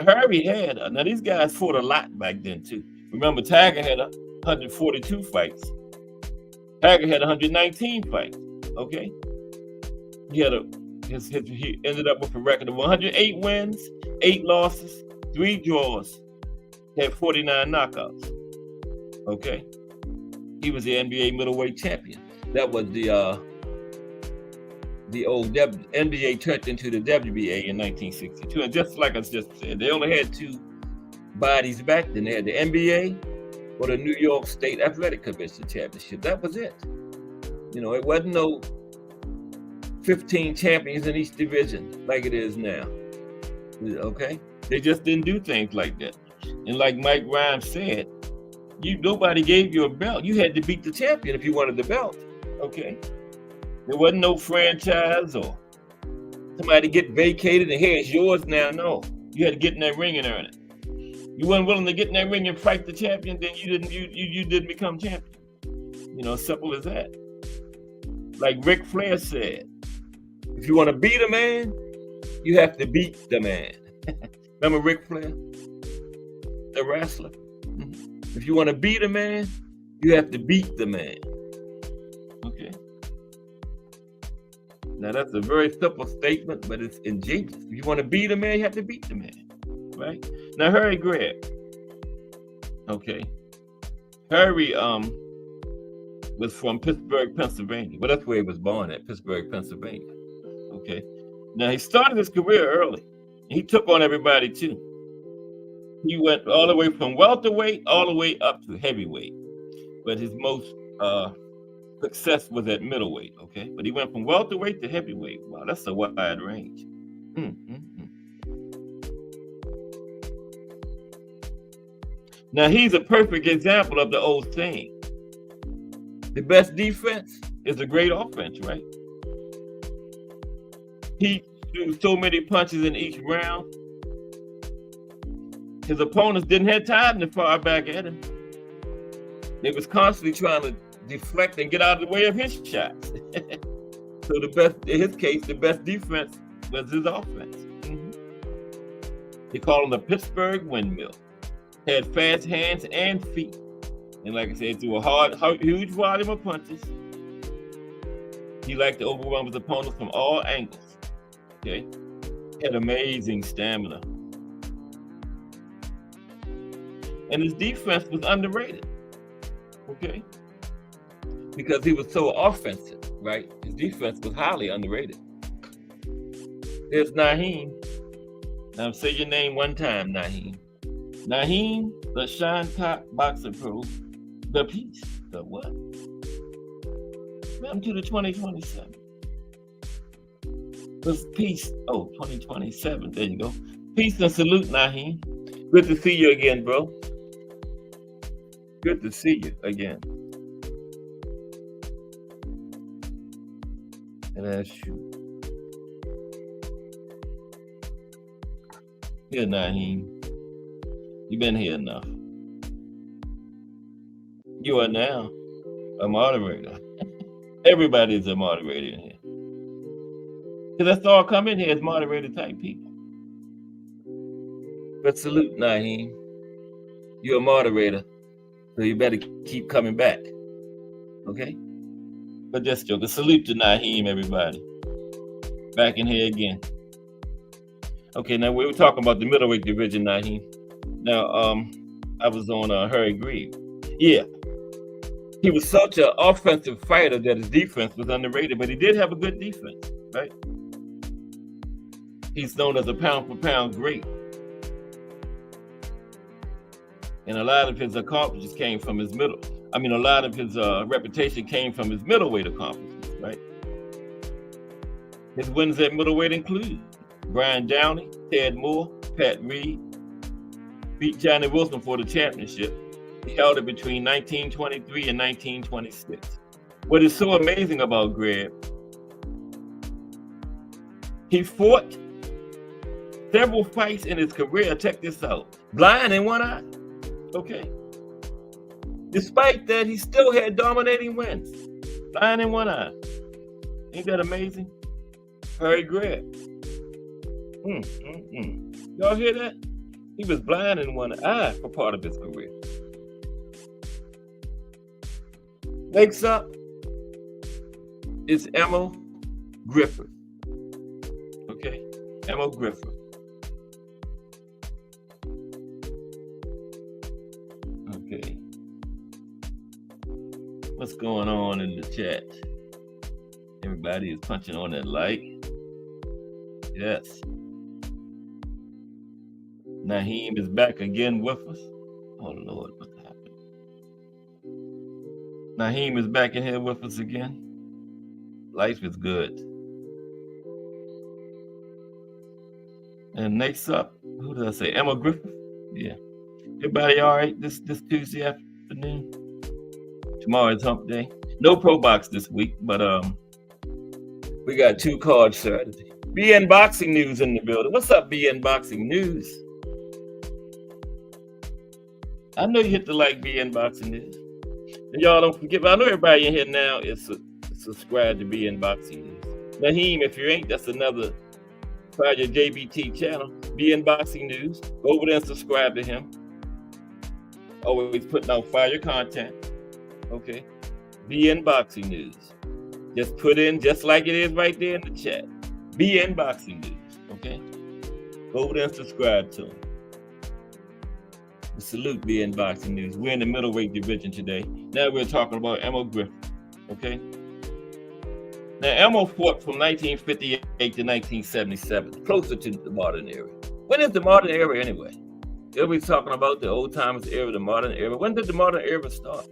Harry had, now these guys fought a lot back then too. Remember, Tiger had 142 fights. Tiger had 119 fights. Okay, he had he ended up with a record of 108 wins, 8 losses, 3 draws. He had 49 knockouts. Okay. He was the NBA middleweight champion. That was the old NBA turned into the WBA in 1962. And just like I just said, they only had 2 bodies back then. They had the NBA or the New York State Athletic Commission Championship. That was it. It wasn't no 15 champions in each division like it is now. Okay? They just didn't do things like that. And like Mike Rhymes said, nobody gave you a belt. You had to beat the champion if you wanted the belt. Okay. There wasn't no franchise or somebody get vacated and hey, it's yours now. No. You had to get in that ring and earn it. You weren't willing to get in that ring and fight the champion, then you didn't become champion. Simple as that. Like Ric Flair said, if you want to beat a man, you have to beat the man. Remember Ric Flair? The wrestler. If you want to beat a man, you have to beat the man. Okay. Now that's a very simple statement, but it's ingenious. If you want to beat a man, you have to beat the man. Right? Now Harry Greb. Okay. Harry was from Pittsburgh, Pennsylvania. Well, that's where he was born at, Pittsburgh, Pennsylvania. Okay. Now he started his career early. He took on everybody too. He went all the way from welterweight all the way up to heavyweight, but his most success was at middleweight. Okay, but he went from welterweight to heavyweight. Wow, that's a wide range. Now he's a perfect example of the old saying: the best defense is a great offense, right? He threw so many punches in each round. His opponents didn't have time to fire back at him. They was constantly trying to deflect and get out of the way of his shots. So in his case, the best defense was his offense. They call him the Pittsburgh Windmill. Had fast hands and feet. And like I said, threw a huge volume of punches. He liked to overwhelm his opponents from all angles. Okay? Had amazing stamina. And his defense was underrated, okay? Because he was so offensive, right? His defense was highly underrated. There's Naheem. Now say your name one time, Naheem. Naheem, the Shine Top Boxer Pro, the Peace, the what? Welcome to the 2027. This Peace, 2027, there you go. Peace and salute, Naheem. Good to see you again, bro. Good to see you again. And that's you. Here, Naheem. You've been here enough. You are now a moderator. Everybody's a moderator in here. Because that's all come in here as moderator type people. But salute, Naheem. You're a moderator, so you better keep coming back. Okay? But just joking. Salute to Naheem, everybody. Back in here again. Okay, now we were talking about the middleweight division, Naheem. Now, I was on Harry Grieve. Yeah. He was such an offensive fighter that his defense was underrated, but he did have a good defense, right? He's known as a pound-for-pound great. And a lot of his accomplishments came from his a lot of his reputation came from his middleweight accomplishments, right? His wins at middleweight include Brian Downey, Ted Moore, Pat Reed, beat Johnny Wilson for the championship. He held it between 1923 and 1926. What is so amazing about Greg, he fought several fights in his career, check this out, blind in one eye, okay? Despite that, he still had dominating wins, blind in one eye. Ain't that amazing? Harry Greg. Y'all hear that? He was blind in one eye for part of his career. Next up is Emil Griffith. Okay, Emil Griffith. Okay. What's going on in the chat? Everybody is punching on that like. Yes. Naheem is back again with us. Oh Lord, what happened? Naheem is back in here with us again. Life is good. And next up, who did I say? Emma Griffith? Yeah. Everybody all right this Tuesday afternoon? Tomorrow is hump day. No pro box this week, but we got 2 cards Saturday. BN Boxing News in the building. What's up, BN Boxing News? I know you hit the like BN Boxing News. And y'all don't forget, I know everybody in here now is subscribed to BN Boxing News. Naheem, if you ain't, that's another part of your JBT channel, BN Boxing News. Go over there and subscribe to him. Always putting out fire content. Okay. BN Boxing News. Just put in, just like it is right there in the chat, BN Boxing News. Okay. Go over there and subscribe to him. Salute BN Boxing News. We're in the middleweight division today. Now we're talking about Emil Griffith. Okay. Now Emil fought from 1958 to 1977, closer to the modern era. When is the modern era anyway? Everybody's talking about the old timers era, the modern era. When did the modern era start?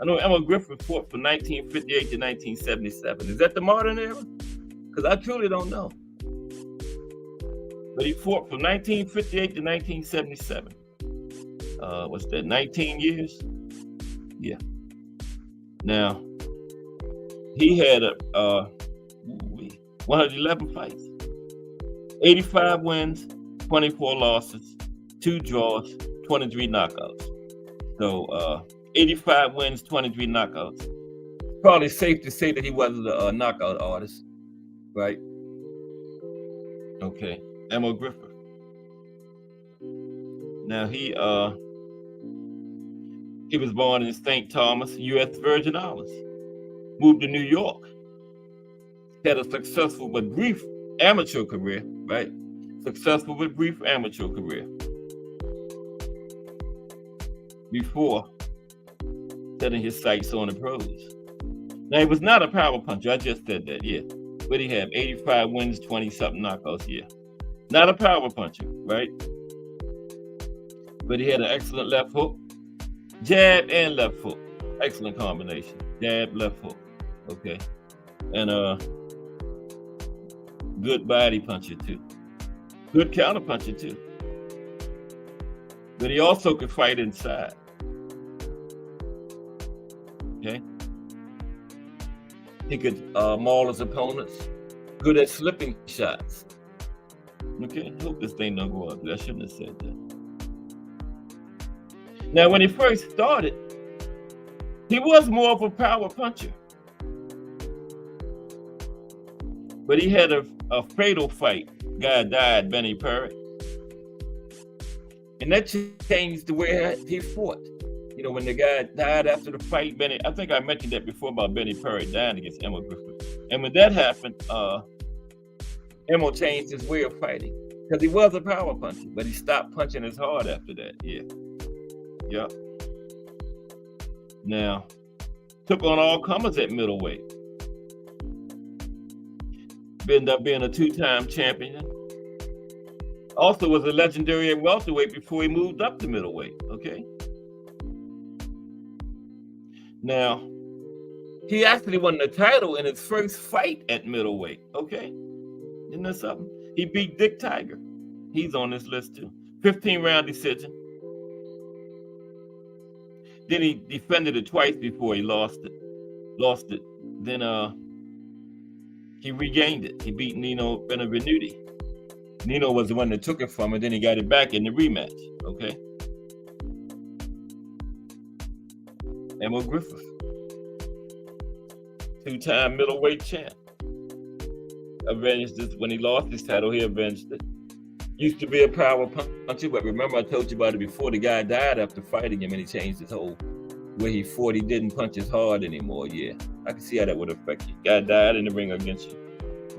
I know Emil Griffith fought from 1958 to 1977. Is that the modern era? Because I truly don't know. But he fought from 1958 to 1977. What's that, 19 years? Yeah. Now, he had 111 fights, 85 wins, 24 losses, 2 draws, 23 knockouts. So 85 wins, 23 knockouts. Probably safe to say that he wasn't a knockout artist, right? Okay, Emil Griffith. Now he was born in St. Thomas, U.S. Virgin Islands. Moved to New York. Had a successful but brief amateur career, right? Successful but brief amateur career. Before setting his sights on the pros. Now, he was not a power puncher. I just said that, yeah. But he had 85 wins, 20-something knockouts, yeah. Not a power puncher, right? But he had an excellent left hook. Jab and left hook. Excellent combination. Jab, left hook. Okay. And good body puncher, too. Good counter puncher, too. But he also could fight inside. Okay. He could maul his opponents. Good at slipping shots. Okay, hope this thing don't go up. I shouldn't have said that. Now, when he first started, he was more of a power puncher. But he had a fatal fight. Guy died, Benny Perry. And that changed the way he fought. You know, when the guy died after the fight, Benny, I think I mentioned that before about Benny Perry dying against Emma Griffith. And when that happened, Emma changed his way of fighting. Because he was a power puncher, but he stopped punching as hard after that. Yeah. Yep. Now, took on all comers at middleweight. Ended up being a two-time champion. Also was a legendary at welterweight before he moved up to middleweight. Okay. Now, he actually won the title in his first fight at middleweight. Okay. Isn't that something? He beat Dick Tiger. He's on this list too. 15-round decision. Then he defended it twice before he lost it. Then he regained it. He beat Nino Benevenuti. Nino was the one that took it from him. Then he got it back in the rematch. Okay. Emma Griffith, two-time middleweight champ. Avenged this when he lost his title. He avenged it. Used to be a power puncher, but remember I told you about it before. The guy died after fighting him, and he changed his whole way he fought. He didn't punch as hard anymore. Yeah, I can see how that would affect you. Guy died in the ring against you.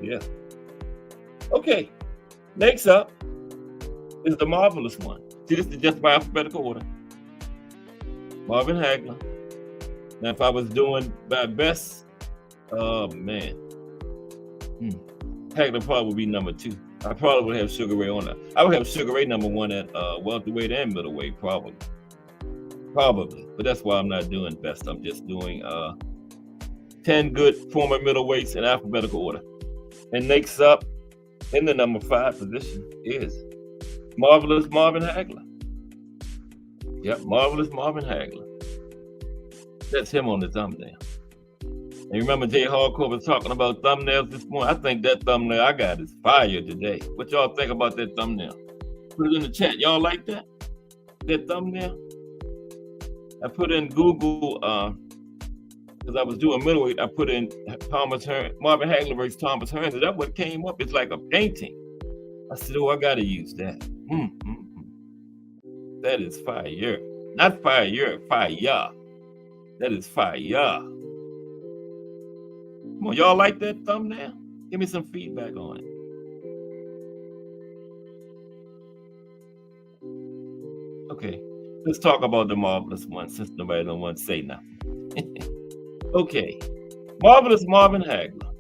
Yeah. Okay. Next up is the marvelous one. See, this is just by alphabetical order. Marvin Hagler. Now, if I was doing by best, oh man, Hagler probably would be number 2. I probably would have Sugar Ray on that. I would have Sugar Ray number 1 at welterweight and middleweight, probably. But that's why I'm not doing best. I'm just doing 10 good former middleweights in alphabetical order. And next up in the number 5 position is Marvelous Marvin Hagler. Yep, Marvelous Marvin Hagler. That's him on the thumbnail. And remember Jay Hardcore was talking about thumbnails this morning? I think that thumbnail I got is fire today. What y'all think about that thumbnail? Put it in the chat. Y'all like that? That thumbnail? I put in Google, because I was doing middleweight, I put in Marvin Hagler versus Thomas Hearns, and that's what came up. It's like a painting. I said, oh, I got to use that. That is fire. Not fire, fire. That is fire. Come on, y'all like that thumbnail? Give me some feedback on it. Okay, let's talk about the marvelous one since nobody don't want to say nothing. Okay, Marvelous Marvin Hagler.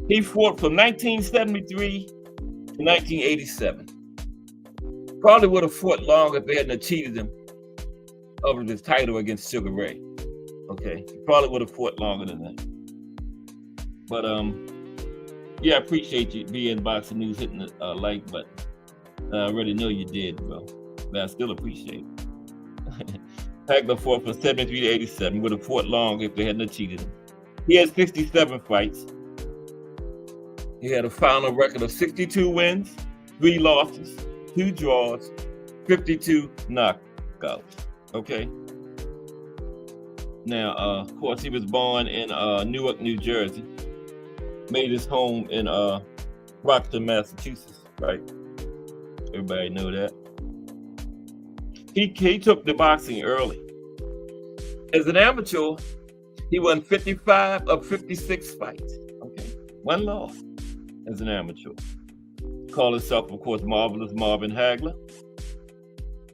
He fought from 1973 to 1987. Probably would have fought longer if they hadn't cheated him over his title against Sugar Ray. Okay, he probably would have fought longer than that. But yeah, I appreciate you being Boxing News hitting the like button. I already know you did, bro. But I still appreciate it. Hagler fought from 73 to 87. Would have fought long if they hadn't cheated him. He had 67 fights. He had a final record of 62 wins, 3 losses, 2 draws, 52 knockouts. Okay. Now, of course, he was born in Newark, New Jersey. Made his home in Brockton, Massachusetts, right? Everybody know that. He took the boxing early. As an amateur, he won 55 of 56 fights. Okay, 1 loss as an amateur. Called himself, of course, Marvelous Marvin Hagler.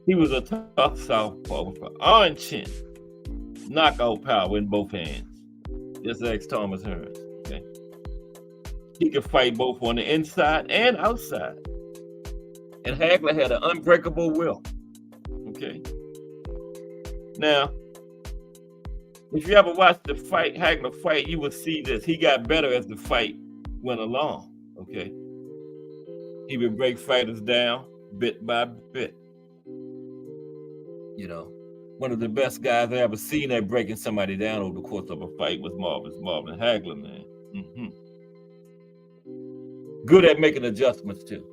He was a tough southpaw with an iron chin, knockout power in both hands. Just ask Thomas Hearns. Okay, he could fight both on the inside and outside. And Hagler had an unbreakable will. Okay. Now, if you ever watched the fight, Hagler fight, you will see this. He got better as the fight went along. Okay. He would break fighters down bit by bit. You know, one of the best guys I ever seen at breaking somebody down over the course of a fight was Marvin Hagler, man. Good at making adjustments too.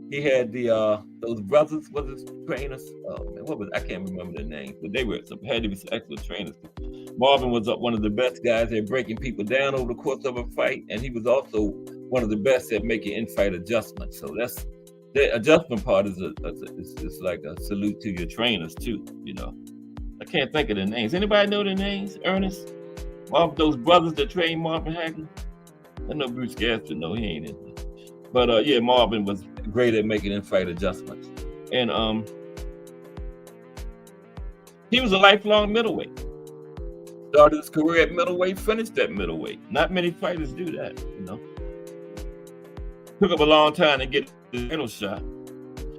He had those brothers, was his trainers? Oh man, I can't remember their names, but they were had to be some excellent trainers. Marvin was one of the best guys at breaking people down over the course of a fight, and he was also one of the best at making in-fight adjustments. So that's the adjustment part is like a salute to your trainers too. You know, I can't think of their names. Anybody know their names? Ernest, those brothers that trained Marvin Hagler. I know Bruce Gaston. No, he ain't in there. But yeah, Marvin was great at making in-fight adjustments, and he was a lifelong middleweight. Started his career at middleweight, finished at middleweight. Not many fighters do that, you know. Took him a long time to get the title shot.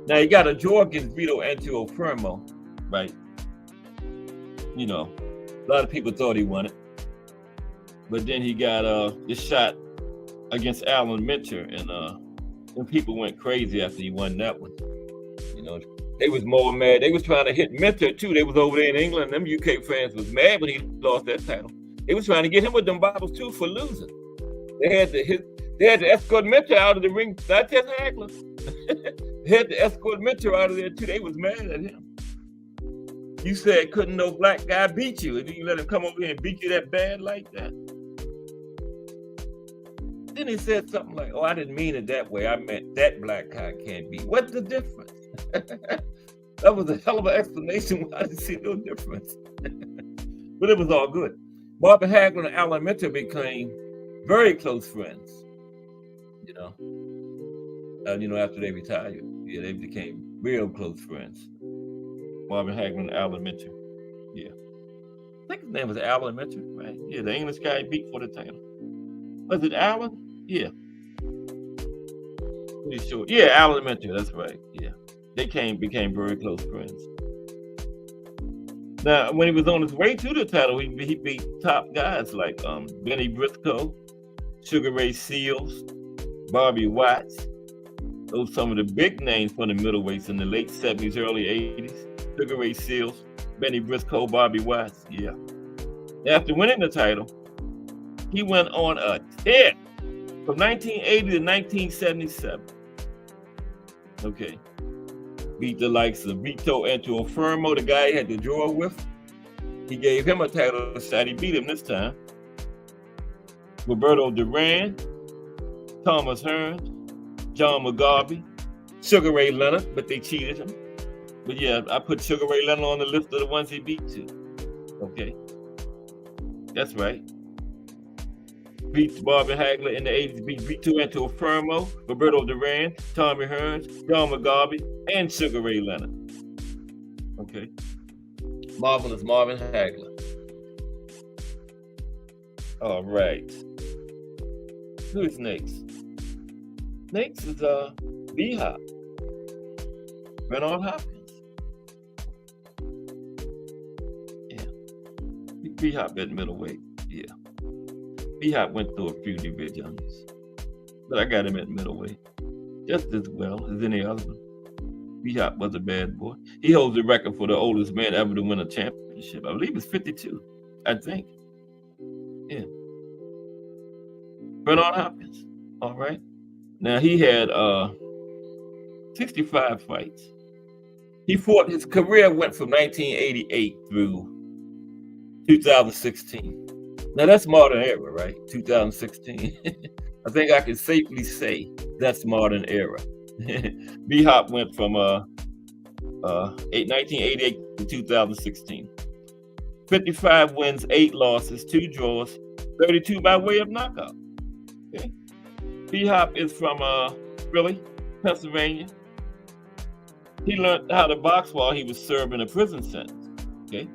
Now he got a draw against Vito Antuofermo, right? You know, a lot of people thought he won it, but then he got the shot against Alan Minter, and people went crazy after he won that one. You know, they was more mad. They was trying to hit Minter too. They was over there in England. Them UK fans was mad when he lost that title. They was trying to get him with them bottles too for losing. They had to escort Minter out of the ring. Not just Hagler. They had to escort Minter out of there too. They was mad at him. You said couldn't no black guy beat you, and you let him come over here and beat you that bad like that. Then he said something like, "Oh, I didn't mean it that way. I meant that black guy can't beat." What's the difference? That was a hell of an explanation why I didn't see no difference. But it was all good. Marvin Hagler and Alan Minter became very close friends. You know, after they retired, yeah, they became real close friends. Marvin Hagler and Alan Minter. Yeah, I think his name was Alan Minter, right? Yeah, the English guy he beat for the title. Was it Alan? Yeah. Pretty sure. Yeah, Alan Minter, that's right. Yeah. They became very close friends. Now, when he was on his way to the title, he beat top guys like Benny Briscoe, Sugar Ray Seals, Bobby Watts. Those some of the big names from the middleweights in the late 70s, early 80s. Sugar Ray Seals, Benny Briscoe, Bobby Watts. Yeah. After winning the title, he went on a tear from 1980 to 1977. Okay. Beat the likes of Vito Antuofermo, the guy he had to draw with. He gave him a title shot. He beat him this time. Roberto Duran, Thomas Hearns, John McGarvey, Sugar Ray Leonard, but they cheated him. But yeah, I put Sugar Ray Leonard on the list of the ones he beat too. Okay. That's right. Beat Marvin Hagler in the 80s, beat Vito Antuofermo, Roberto Duran, Tommy Hearns, John McGarvey, and Sugar Ray Leonard. Okay. Marvelous Marvin Hagler. All right. Who is next? Next is B-Hop. Bernard Hopkins. Yeah. B-Hop at middleweight. Yeah. B-Hop went through a few divisions, but I got him at middleweight just as well as any other one. B-Hop was a bad boy. He holds the record for the oldest man ever to win a championship. I believe it's 52, I think. Yeah. Bernard Hopkins. All right. Now he had 65 fights. His career went from 1988 through 2016. Now that's modern era, right? 2016. I think I can safely say that's modern era. B-Hop went from 1988 to 2016. 55 wins, 8 losses, 2 draws, 32 by way of knockout. Okay. B-Hop is from Philly, Pennsylvania. He learned how to box while he was serving a prison sentence. Okay.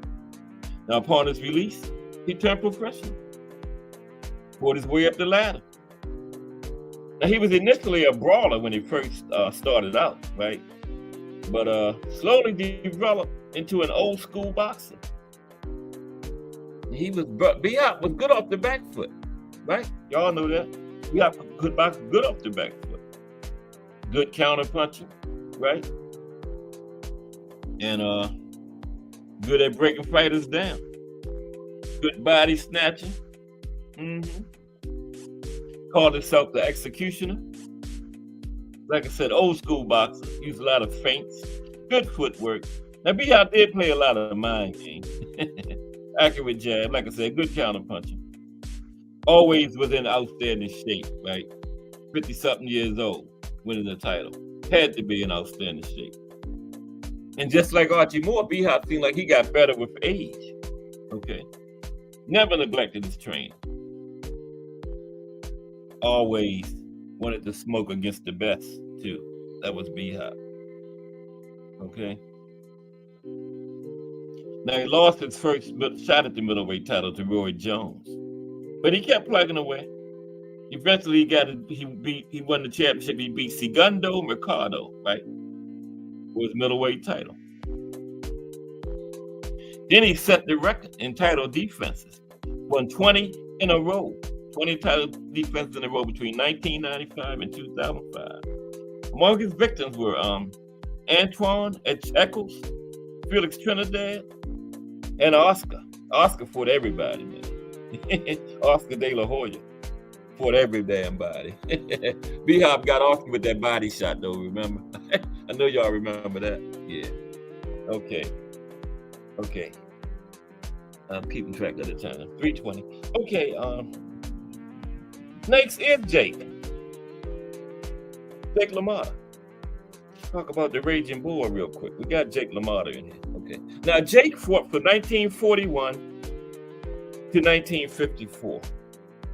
Now upon his release, he turned professional. Fought his way up the ladder. Now he was initially a brawler when he first started out, right? But slowly developed into an old school boxer. B-Hop was good off the back foot, right? Y'all know that. B-Hop could box good off the back foot. Good counter punching, right? And good at breaking fighters down. Good body snatching. Called himself the executioner. like I said, old school boxer, used a lot of feints, good footwork. Now, B-Hop did play a lot of mind games. Accurate jab, like I said, good counter punching. Always was in outstanding shape, right? 50-something years old, winning the title. Had to be in outstanding shape. And just like Archie Moore, B-Hop seemed like he got better with age. Okay. Never neglected his training. Always wanted to smoke against the best, too. That was B-Hop. Okay. Now, he lost his first shot at the middleweight title to Roy Jones, but he kept plugging away. Eventually, he won the championship. He beat Segundo Mercado, right, for his middleweight title. Then he set the record in title defenses, won 20 in a row, 20 title defenses in a row between 1995 and 2005. Among his victims were Antoine Eccles, Felix Trinidad, and Oscar. Oscar fought everybody, man. Oscar De La Hoya fought every damn body. B-Hop got Oscar with that body shot, though, remember? I know y'all remember that. Yeah. Okay. I'm keeping track of the time. 3:20. Okay, next is Jake LaMotta. Talk about the Raging Bull real quick. We got Jake LaMotta in here. Okay. Now, Jake fought from 1941 to 1954.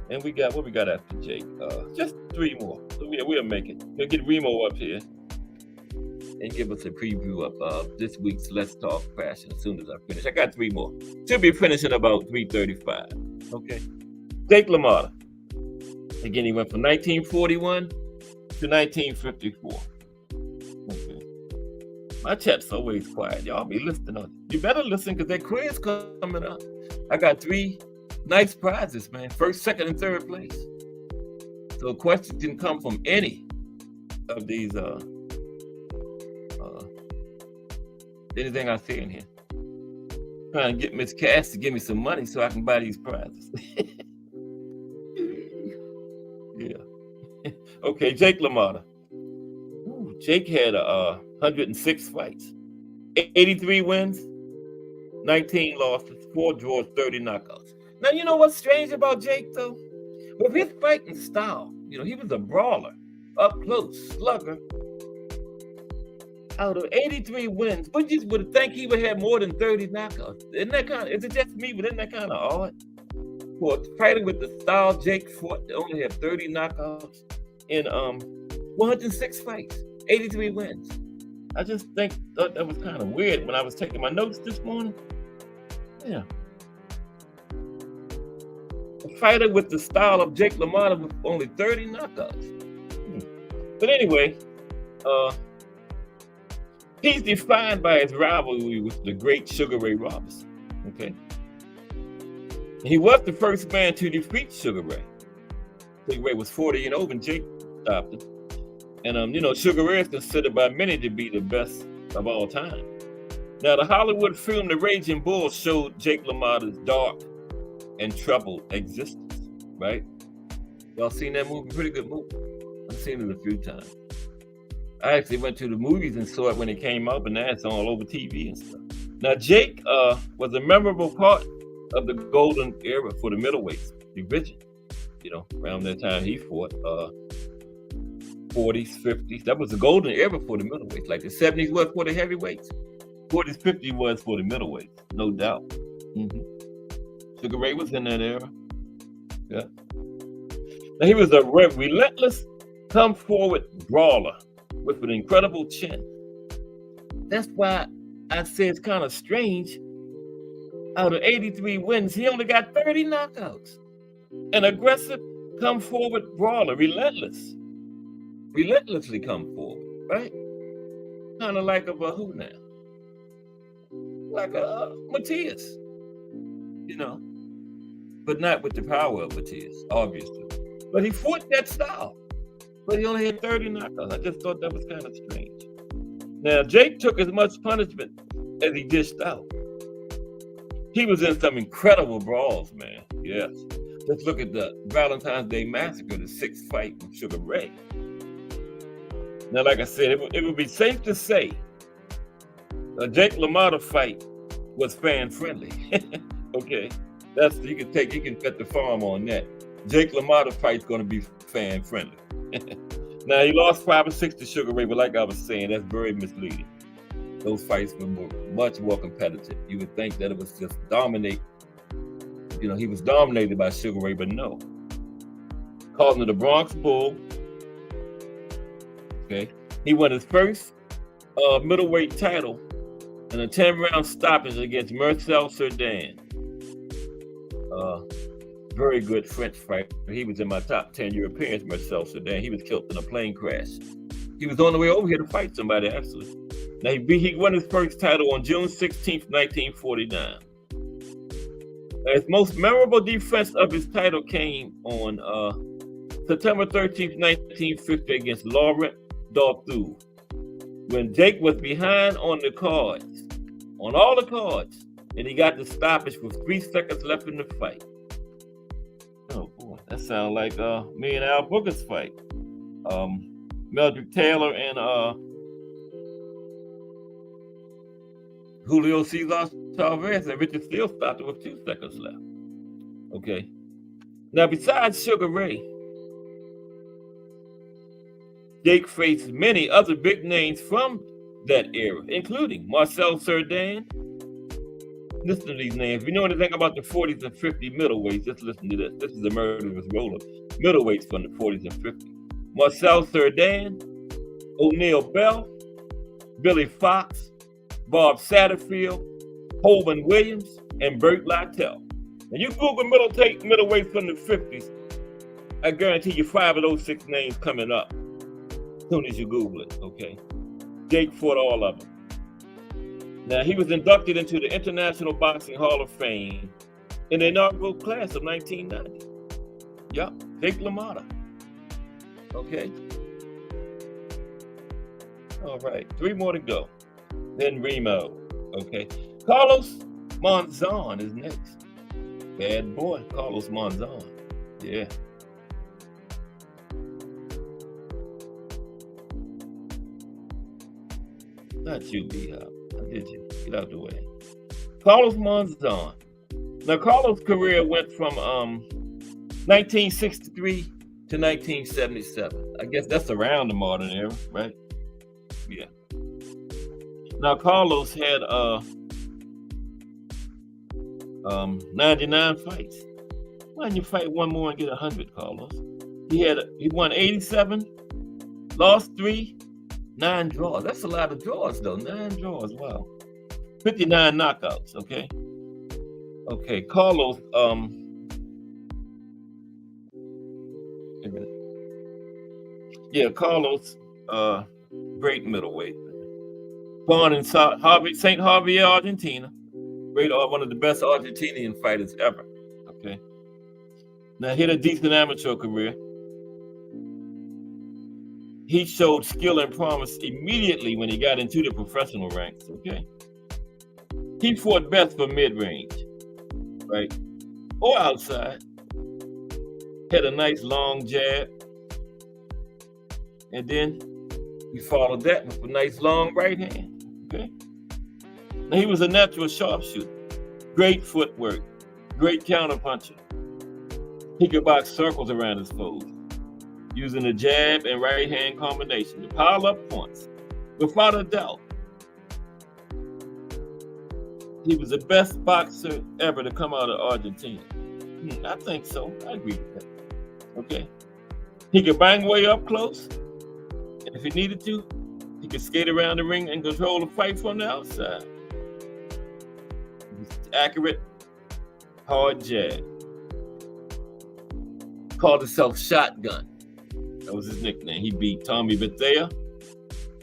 And what we got after Jake? Just 3 more. So we'll make it. We'll get Remo up here and give us a preview of this week's Let's Talk Fashion as soon as I finish. I got 3 more. Should be finishing about 3:35. Okay. Jake LaMotta. Again, he went from 1941 to 1954. Okay. My chat's always quiet. Y'all be listening on it. You better listen because that quiz coming up. I got 3 nice prizes, man. First, second, and third place. So questions can come from any of these anything I see in here. Trying to get Miss Cass to give me some money so I can buy these prizes. Yeah. Okay, Jake LaMotta. Ooh, Jake had 106 fights, 83 wins, 19 losses, 4 draws, 30 knockouts. Now, you know what's strange about Jake, though? With his fighting style, he was a brawler, up close, slugger. Out of 83 wins, but you would think he would have more than 30 knockouts. Is it just me, but isn't that kind of odd? For a fighter with the style Jake fought, they only have 30 knockouts in 106 fights, 83 wins. I just thought that was kind of weird when I was taking my notes this morning. Yeah. A fighter with the style of Jake LaMotta with only 30 knockouts. But anyway, he's defined by his rivalry with the great Sugar Ray Robinson. Okay. He was the first man to defeat Sugar Ray. Sugar Ray was 40-0 when Jake stopped him. And, Sugar Ray is considered by many to be the best of all time. Now, the Hollywood film The Raging Bull showed Jake LaMotta's dark and troubled existence, right? Y'all seen that movie? Pretty good movie. I've seen it a few times. I actually went to the movies and saw it when it came out, but now it's all over TV and stuff. Now, Jake was a memorable part of the golden era for the middleweight division. Around that time he fought 40s, 50s. That was the golden era for the middleweights. Like the 70s was for the heavyweights. 40s, 50s was for the middleweights, no doubt. Sugar Ray was in that era. Yeah. Now, he was a relentless, come-forward brawler with an incredible chin. That's why I say it's kind of strange. Out of 83 wins, he only got 30 knockouts. An aggressive, come-forward brawler, relentlessly come forward, right? Kind of like who now? Like Matias, but not with the power of Matias, obviously. But he fought that style, but he only had 30 knockouts. I just thought that was kind of strange. Now, Jake took as much punishment as he dished out. He was in some incredible brawls, man. Yes. Let's look at the Valentine's Day Massacre, the 6th fight with Sugar Ray. Now, like I said, it would be safe to say a Jake LaMotta fight was fan friendly. Okay, you can bet the farm on that. Jake LaMotta fight's going to be fan friendly. Now he lost 5 or 6 to Sugar Ray, but like I was saying, that's very misleading. Those fights were much more competitive. You would think that it was just dominate. He was dominated by Sugar Ray, but no. Calling it the Bronx Bull. Okay, he won his first middleweight title in a 10-round stoppage against Marcel Cerdan. Very good French fighter. He was in my top 10 Europeans, Marcel Cerdan. He was killed in a plane crash. He was on the way over here to fight somebody, actually. Now, he won his first title on June 16th, 1949. His most memorable defense of his title came on September 13th, 1950 against Laurent Dauthou, when Jake was behind on all the cards, and he got the stoppage with 3 seconds left in the fight. Oh boy, that sounds like me and Al Booker's fight. Meldrick Taylor and Julio Cesar Chavez, and Richard Steele stopped it with 2 seconds left. Okay. Now, besides Sugar Ray, Jake faced many other big names from that era, including Marcel Cerdan. Listen to these names. If you know anything about the 40s and 50s middleweights, just listen to this. This is the murderous roll of middleweights from the 40s and 50s. Marcel Cerdan, O'Neal Bell, Billy Fox, Bob Satterfield, Holman Williams, and Burt Lytell. And you Google middleweights from the 50s, I guarantee you 5 of those 6 names coming up as soon as you Google it, okay? Jake fought all of them. Now, he was inducted into the International Boxing Hall of Fame in the inaugural class of 1990. Yup, Jake LaMotta. Okay. All right, 3 more to go. Then Remo. Okay. Carlos Monzon is next. Bad boy, Carlos Monzon. Yeah. Not you, B-Hop. Did you? Get out the way. Carlos Monzon. Now, Carlos' career went from 1963 to 1977. I guess that's around the modern era, right? Yeah. Now, Carlos had 99 fights. Why didn't you fight one more and get 100, Carlos? He won 87, lost 3, 9 draws. That's a lot of draws, though. 9 draws. Wow. 59 knockouts. Okay. Okay. Carlos. Yeah, Carlos. Great middleweight. Born in St. Javier, Argentina. One of the best Argentinian fighters ever. Okay. Now, he had a decent amateur career. He showed skill and promise immediately when he got into the professional ranks, okay? He fought best for mid-range, right? Or outside. Had a nice long jab. And then he followed that with a nice long right hand, okay? Now, he was a natural sharpshooter. Great footwork. Great counterpuncher. He could box circles around his foes, using a jab and right hand combination to pile up points. Without a doubt, he was the best boxer ever to come out of Argentina. I think so. I agree with that. Okay. He could bang way up close, and if he needed to, he could skate around the ring and control the fight from the outside. Accurate, hard jab. Called himself Shotgun. That was his nickname. He beat Tommy Bethea,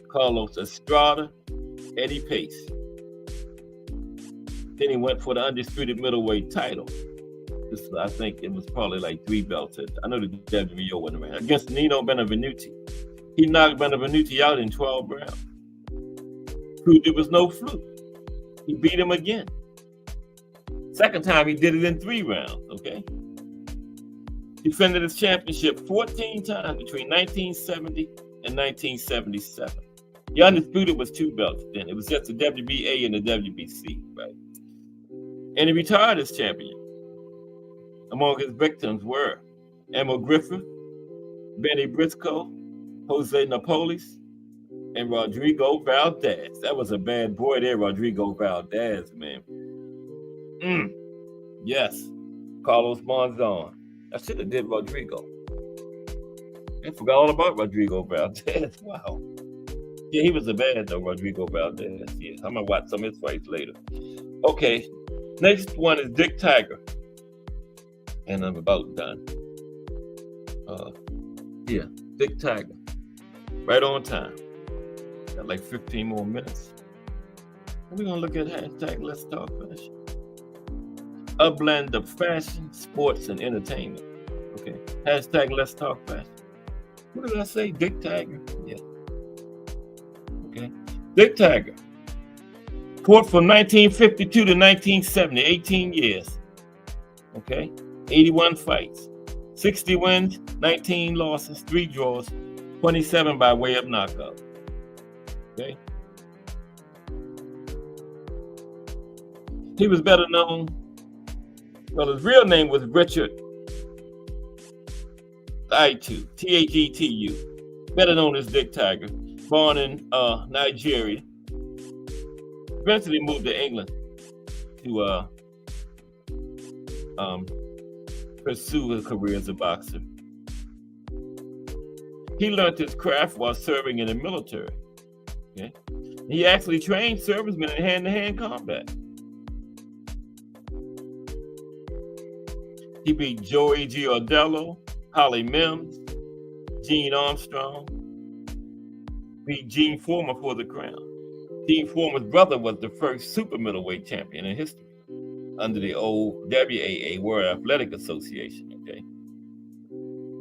Carlos Estrada, Eddie Pace. Then he went for the undisputed middleweight title. I think it was probably like 3 belts. I know the WBO went around. Against Nino Benevenuti. He knocked Benevenuti out in 12 rounds. Proved it was no fluke. He beat him again. Second time, he did it in 3 rounds, okay? Defended his championship 14 times between 1970 in 1977. The undisputed was 2 belts then. It was just the WBA and the WBC, right? And he retired as champion. Among his victims were Emil Griffith, Benny Briscoe, Jose Napoles, and Rodrigo Valdez. That was a bad boy there, Rodrigo Valdez, man. Yes, Carlos Monzon. I should have did Rodrigo. I forgot all about Rodrigo Valdez. Wow. Yeah, he was a bad though, Rodrigo Valdez. Yes, I'm gonna watch some of his fights later. Okay, next one is Dick Tiger. And I'm about done. Yeah, Dick Tiger. Right on time. Got like 15 more minutes. We're gonna look at hashtag Let's Talk Fashion. A blend of fashion, sports, and entertainment. Okay. Hashtag Let's Talk Fashion. What did I say? Dick Tiger? Yeah. Okay. Dick Tiger. Fought from 1952 to 1970, 18 years. Okay. 81 fights. 60 wins, 19 losses, 3 draws, 27 by way of knockout. Okay. He was better known. Well, his real name was Richard Thetu, Thetu, better known as Dick Tiger, born in Nigeria. Eventually moved to England to pursue his career as a boxer. He learned his craft while serving in the military. Okay? He actually trained servicemen in hand-to-hand combat. He beat Joey Giardello, Holly Mims, Gene Armstrong, beat Gene Foreman for the crown. Gene Foreman's brother was the first super middleweight champion in history under the old WAA, World Athletic Association, okay?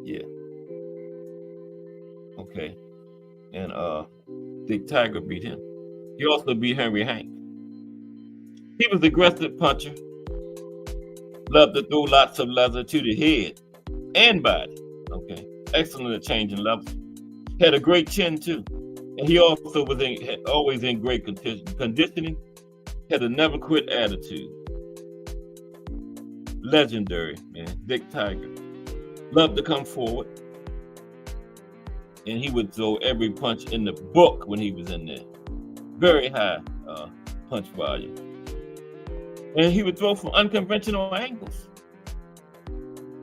Yeah. Okay. And Dick Tiger beat him. He also beat Henry Hank. He was an aggressive puncher, loved to throw lots of leather to the head and body, okay? Excellent at changing levels. Had a great chin too. And he also was always in great conditioning, had a never quit attitude. Legendary, man, Dick Tiger. Loved to come forward. And he would throw every punch in the book when he was in there. Very high punch volume. And he would throw from unconventional angles.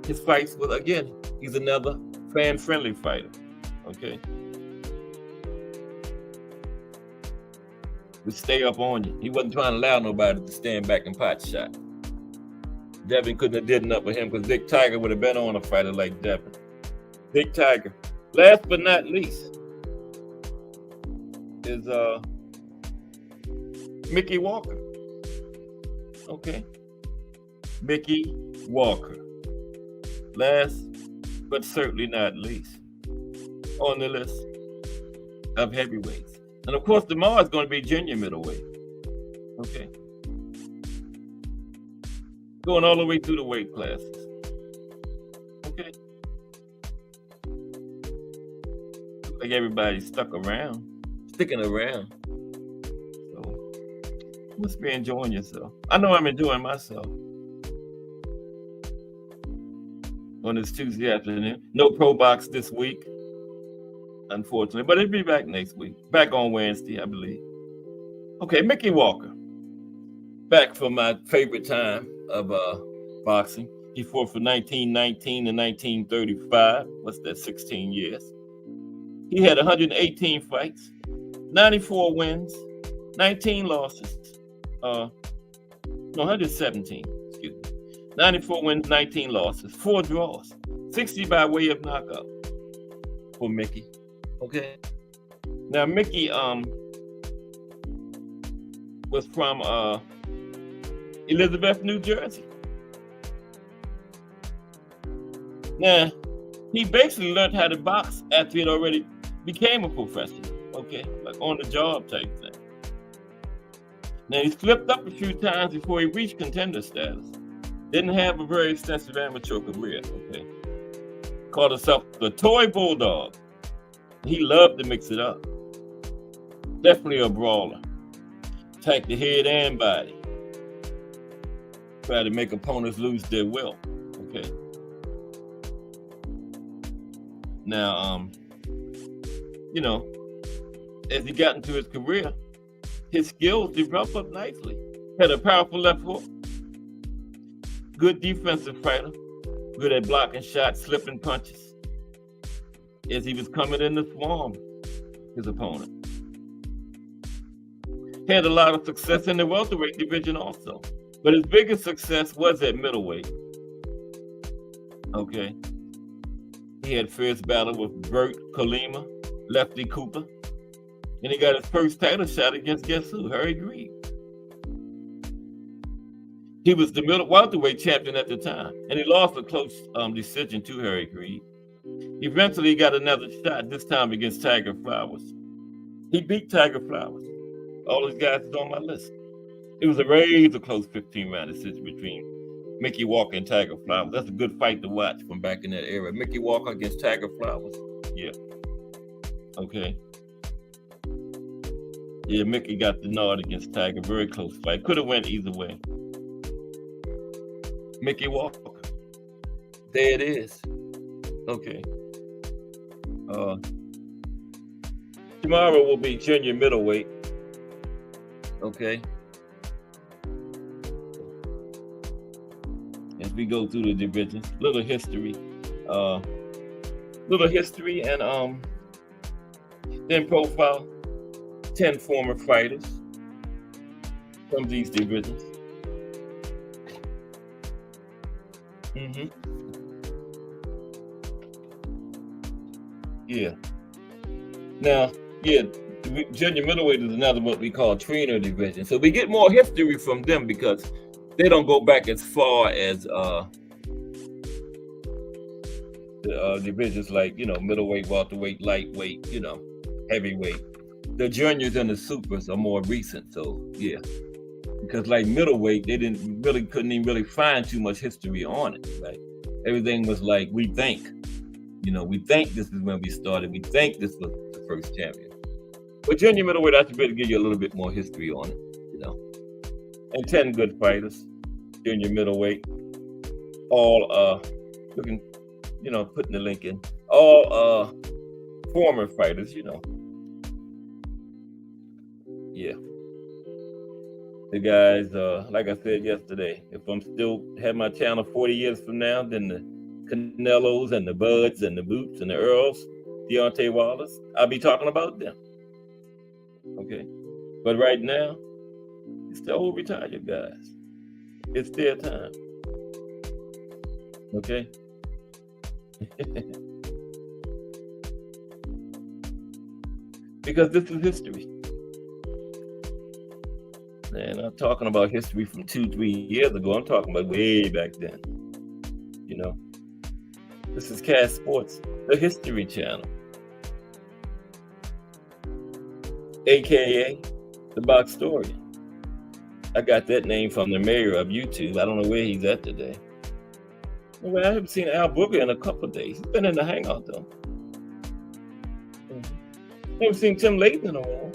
His fights was, again, he's another fan-friendly fighter, okay? Would stay up on you. He wasn't trying to allow nobody to stand back and pot shot. Devin couldn't have did enough with him because Dick Tiger would have been on a fighter like Devin. Dick Tiger. Last but not least is Mickey Walker. Okay. Mickey Walker. Last but certainly not least on the list of heavyweights. And of course, tomorrow is going to be junior middleweight. Okay. Going all the way through the weight classes. Okay. Looks like everybody's sticking around. So, you must be enjoying yourself. I know I'm enjoying myself. On this Tuesday afternoon. No Pro Box this week, unfortunately, but it'll be back next week. Back on Wednesday, I believe. Okay, Mickey Walker. Back from my favorite time of boxing. He fought from 1919 to 1935. What's that, 16 years? He had 118 fights, 94 wins, 19 losses. 117, excuse me. 94 wins, 19 losses, 4 draws, 60 by way of knockout for Mickey. Okay. Now Mickey was from Elizabeth, New Jersey. Now, he basically learned how to box after he had already became a professional, okay? Like on the job type thing. Now, he slipped up a few times before he reached contender status. Didn't have a very extensive amateur career, okay? Called himself the Toy Bulldog. He loved to mix it up. Definitely a brawler. Attack the head and body. Try to make opponents lose their will. Okay. Now, as he got into his career, his skills developed up nicely. Had a powerful left hook. Good defensive fighter. Good at blocking shots, slipping punches. As he was coming in to swarm his opponent. Had a lot of success in the welterweight division also. But his biggest success was at middleweight. Okay. He had first battle with Bert Kalima, Lefty Cooper. And he got his first title shot against, guess who? Harry Reid. He was the welterweight champion at the time. And he lost a close decision to Harry Reid. Eventually, he got another shot, this time against Tiger Flowers. He beat Tiger Flowers. All these guys is on my list. It was a razor close 15-round decision between Mickey Walker and Tiger Flowers. That's a good fight to watch from back in that era. Mickey Walker against Tiger Flowers. Yeah. Okay. Yeah, Mickey got the nod against Tiger. Very close fight. Could have went either way. Mickey Walker. There it is. Okay. Tomorrow will be junior middleweight. Okay. As we go through the divisions, little history and then profile 10 former fighters from these divisions. Yeah. Now, junior middleweight is another what we call trainer division. So we get more history from them because they don't go back as far as the divisions like, middleweight, welterweight, lightweight, heavyweight. The juniors and the supers are more recent. So, yeah. Because like middleweight, they couldn't even really find too much history on it. Right? Everything was like, we think. We think this is when we started. We think this was the first champion. But junior middleweight, I should be able to give you a little bit more history on it, And 10 good fighters, junior middleweight, all putting the link in. All former fighters, Yeah. The guys, like I said yesterday, if I'm still have my channel 40 years from now, then the Canelos and the Buds and the Boots and the Earls, Deontay Wallace, I'll be talking about them. Okay. But right now, it's the old retired guys. It's their time. Okay. Because this is history. And I'm talking about history from 2-3 years ago. I'm talking about way back then. This is Cash Sports, the History Channel. AKA the Box Story. I got that name from the mayor of YouTube. I don't know where he's at today. Well, I haven't seen Al Booker in a couple of days. He's been in the hangout though. I haven't seen Tim Layton in a while.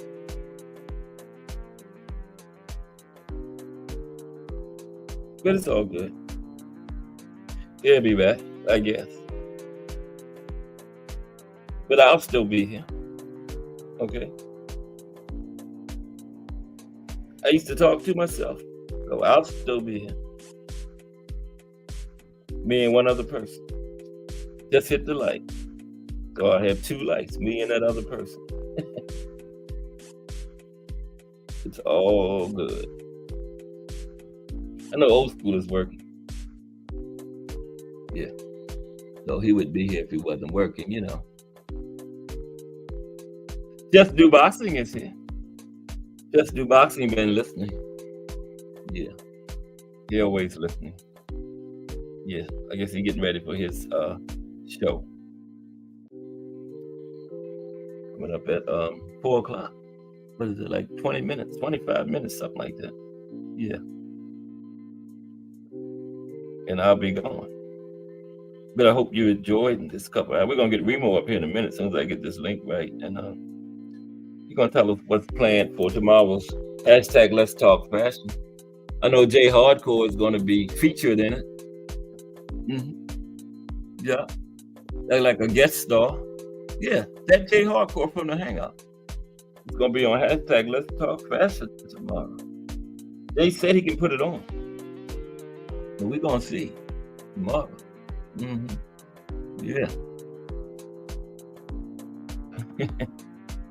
But it's all good. He'll be back, I guess. But I'll still be here. Okay. I used to talk to myself. So I'll still be here. Me and one other person. Just hit the light. So I have 2 lights, me and that other person. It's all good. I know old school is working. Yeah. So he would be here if he wasn't working, Just Do Boxing is here. Just Do Boxing been listening. Yeah. He always listening. Yeah. I guess he's getting ready for his show. Coming up at 4 o'clock. What is it, like 20 minutes, 25 minutes, something like that. Yeah. And I'll be gone. But I hope you enjoyed this couple hours. We're gonna get Remo up here in a minute as soon as I get this link right, and you're gonna tell us what's planned for tomorrow's hashtag Let's Talk Fashion. I know Jay Hardcore is gonna be featured in it. Yeah, like a guest star. Yeah, that Jay Hardcore from the Hangout. It's gonna be on hashtag Let's Talk Fashion tomorrow. They said he can put it on. But we're gonna see tomorrow. Yeah.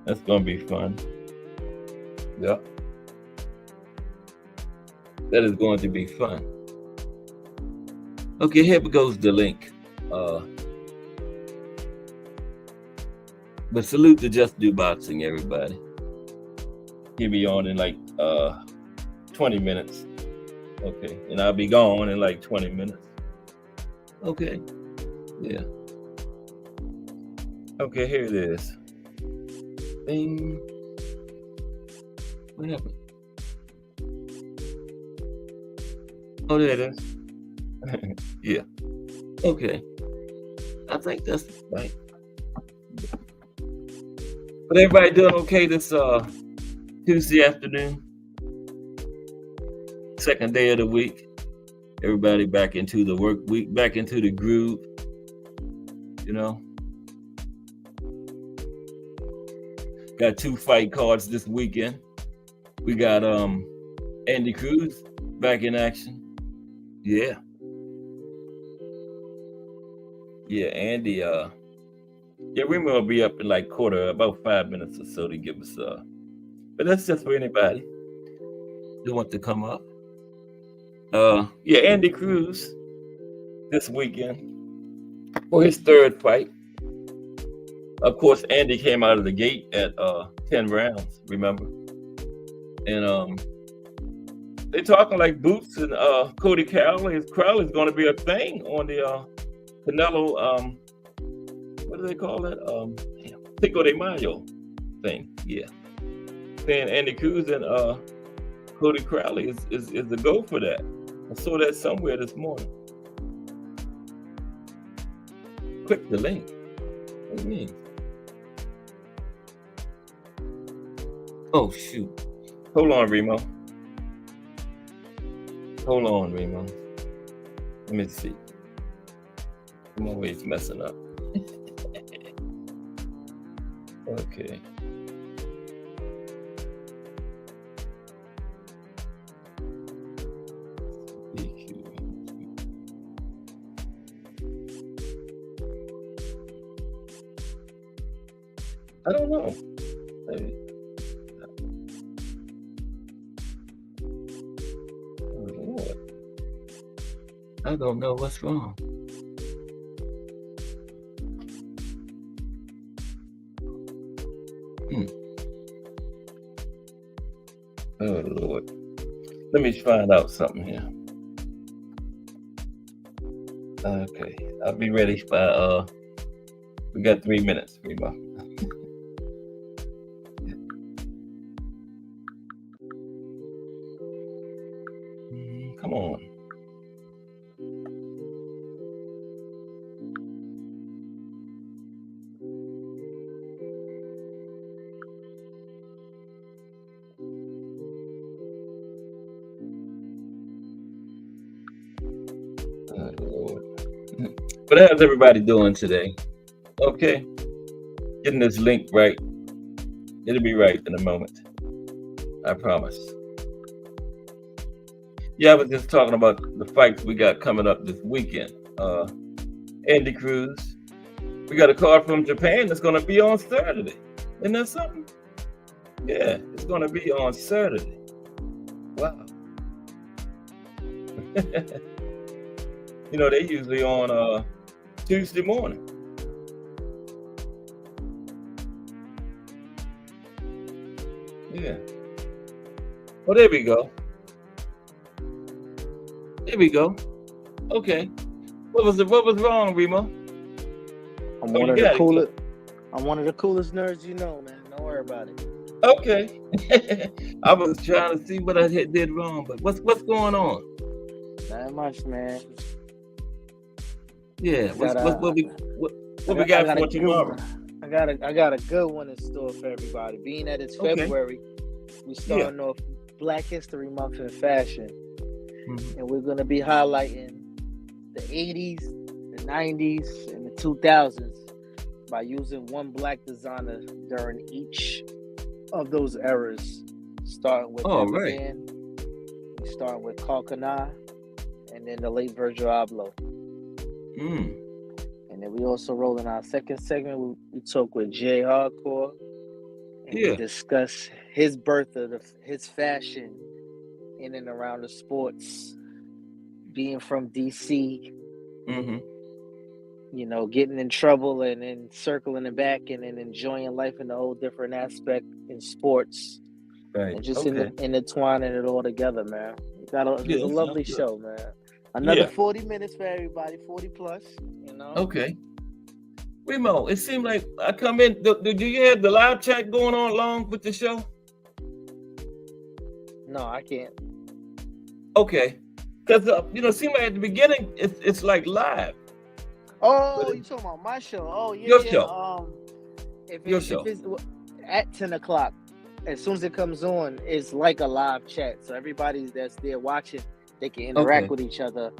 That's gonna be fun. Yeah. That is going to be fun. Okay, here goes the link. But salute to Just Do Boxing, everybody. He'll be on in like 20 minutes. Okay, and I'll be gone in like 20 minutes. Okay, yeah. Okay, here it is. Bing. What happened? Oh, there it is. Yeah. Okay. I think that's right. But everybody doing okay this Tuesday afternoon? Second day of the week. Everybody back into the work week, back into the groove. You know. Got 2 fight cards this weekend. We got Andy Cruz back in action. Yeah. Yeah, Andy, yeah, Remo will be up in like about 5 minutes or so to give us but that's just for anybody who want to come up. Yeah, Andy Cruz this weekend for his 3rd fight. Of course, Andy came out of the gate at 10 rounds, remember? And they talking like Boots and Cody Crowley's going to be a thing on the Canelo, what do they call that? Pico de Mayo thing. Yeah. Saying Andy Cruz and Cody Crowley is the go for that. I saw that somewhere this morning. Click the link. What do you mean? Oh, shoot. Hold on, Remo. Hold on, Remo. Let me see. I'm always messing up. Okay. I don't know. Oh, Lord. I don't know what's wrong. Oh, Lord. Let me find out something here. Okay. I'll be ready by, we got 3 minutes, Remo. Come on. Oh, Lord. But how's everybody doing today? Okay. Getting this link right. It'll be right in a moment. I promise. Yeah, I was just talking about the fights we got coming up this weekend. Andy Cruz. We got a card from Japan that's going to be on Saturday. Isn't that something? Yeah, it's going to be on Saturday. Wow. You know, they usually on Tuesday morning. Yeah. Oh, there we go. There we go. Okay. What was wrong, Remo? I'm one of the coolest nerds you know, man. Don't worry about it. Okay. I was trying to see what I did wrong, but what's going on? Not much, man. Yeah. I got What we got for tomorrow? I got a good one in store for everybody. Being that it's Okay. February, we starting off Black History Month in fashion, and we're gonna be highlighting the 80s, the 90s, and the 2000s by using one Black designer during each of those eras. Starting with Everyman, we starting with Kalkana, and then the late Virgil Abloh. And then we also roll in our second segment. We talk with Jay Hardcore, and we discuss his birth of his fashion in and around the sports, being from DC, you know, getting in trouble and then circling it back and then enjoying life in a whole different aspect in sports. Right. And just intertwining it all together, man. It's a lovely show, man. Another 40 minutes for everybody, 40 plus, you know. Okay. Remo, it seemed like I come in. Do you have the live chat going on along with the show? No, I can't. Okay. Because, it seemed like at the beginning, it's like live. Oh, you talking about my show? Oh, yeah. Your show. Your show. If it's at 10 o'clock, as soon as it comes on, it's like a live chat. So everybody that's there watching, they can interact with each other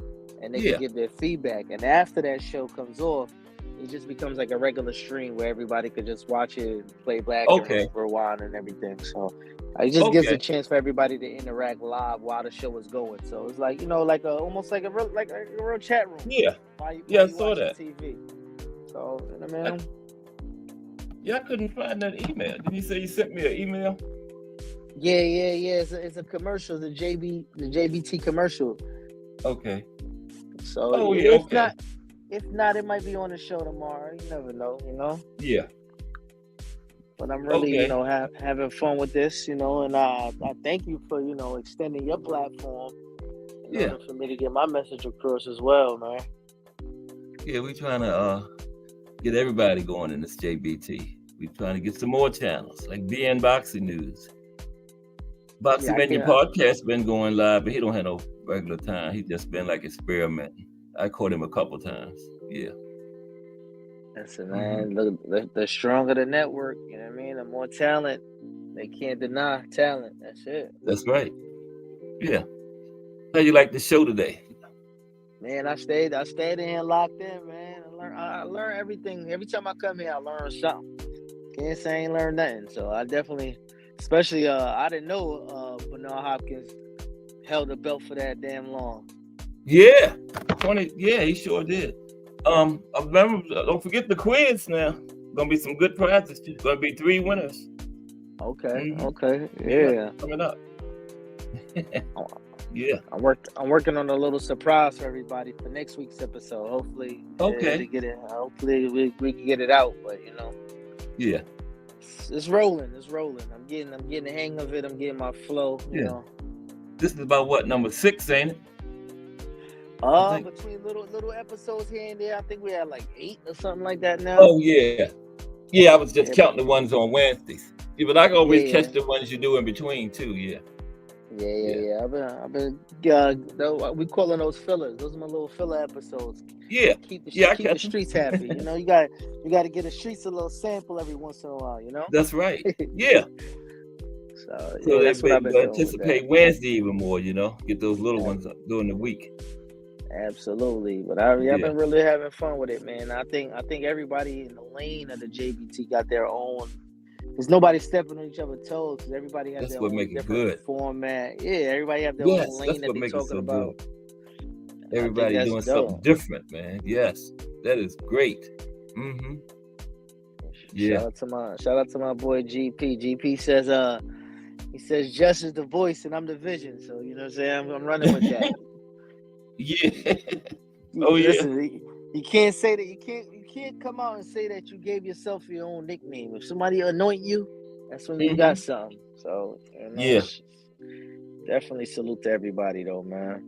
and they can give their feedback. And after that show comes off, it just becomes like a regular stream where everybody could just watch it and play back and rewind and everything. So it just gives a chance for everybody to interact live while the show is going. So it's like, like almost like a real chat room. Yeah. While I saw that. TV. So, you know, man. I couldn't find that email. Did you say you sent me an email? Yeah. It's a commercial, the JBT commercial. Okay. So if not, it might be on the show tomorrow. You never know, you know. Yeah. But I'm really, having fun with this, and I thank you for, extending your platform in order for me to get my message across as well, man. Yeah, we're trying to get everybody going in this JBT. We're trying to get some more channels, like BN Boxing News. Boxing Menu Podcast been going live, but he don't have no regular time. He just been like experimenting. I caught him a couple times. Yeah. Listen, man, the stronger the network, you know what I mean? The more talent, they can't deny talent. That's it. That's right. Yeah. How you like the show today? Man, I stayed in here locked in, man. I learn everything. Every time I come here, I learn something. Can't say I ain't learned nothing. So I definitely, especially, I didn't know Bernard Hopkins held the belt for that damn long. Yeah. He sure did. I remember, don't forget the quiz now. Gonna be some good prizes. Gonna be 3 winners. Okay. Yeah. Coming up. Yeah. I'm working on a little surprise for everybody for next week's episode. Hopefully, hopefully we can get it out. But yeah, it's rolling. I'm getting the hang of it. I'm getting my flow. You know. This is about what, number 6, ain't it? Between little episodes here and there, I think we had like 8 or something like that now. Oh yeah. I was just counting the ones on Wednesdays. Yeah, but I can always catch the ones you do in between too. Yeah. Yeah. I've been we calling those fillers. Those are my little filler episodes. Yeah. Keep the streets happy. You got to get the streets a little sample every once in a while. That's right. Yeah. So that's what I've been doing. Anticipate Wednesday even more. Get those little ones up during the week. Absolutely, but I've been really having fun with it, man. I think everybody in the lane of the JBT got their own. There's nobody stepping on each other's toes because everybody has their own different format. Yeah, everybody have their own lane that they're talking about. Everybody doing something different, man. Yes, that is great. Mm-hmm. Yeah. Shout out to my boy GP. GP says he says Just is the voice and I'm the vision. So you know what I'm saying? I'm running with that. Yeah. Listen, you can't say that. You can't come out and say that you gave yourself your own nickname. If somebody anoint you, that's when you got something. So definitely salute to everybody though, man.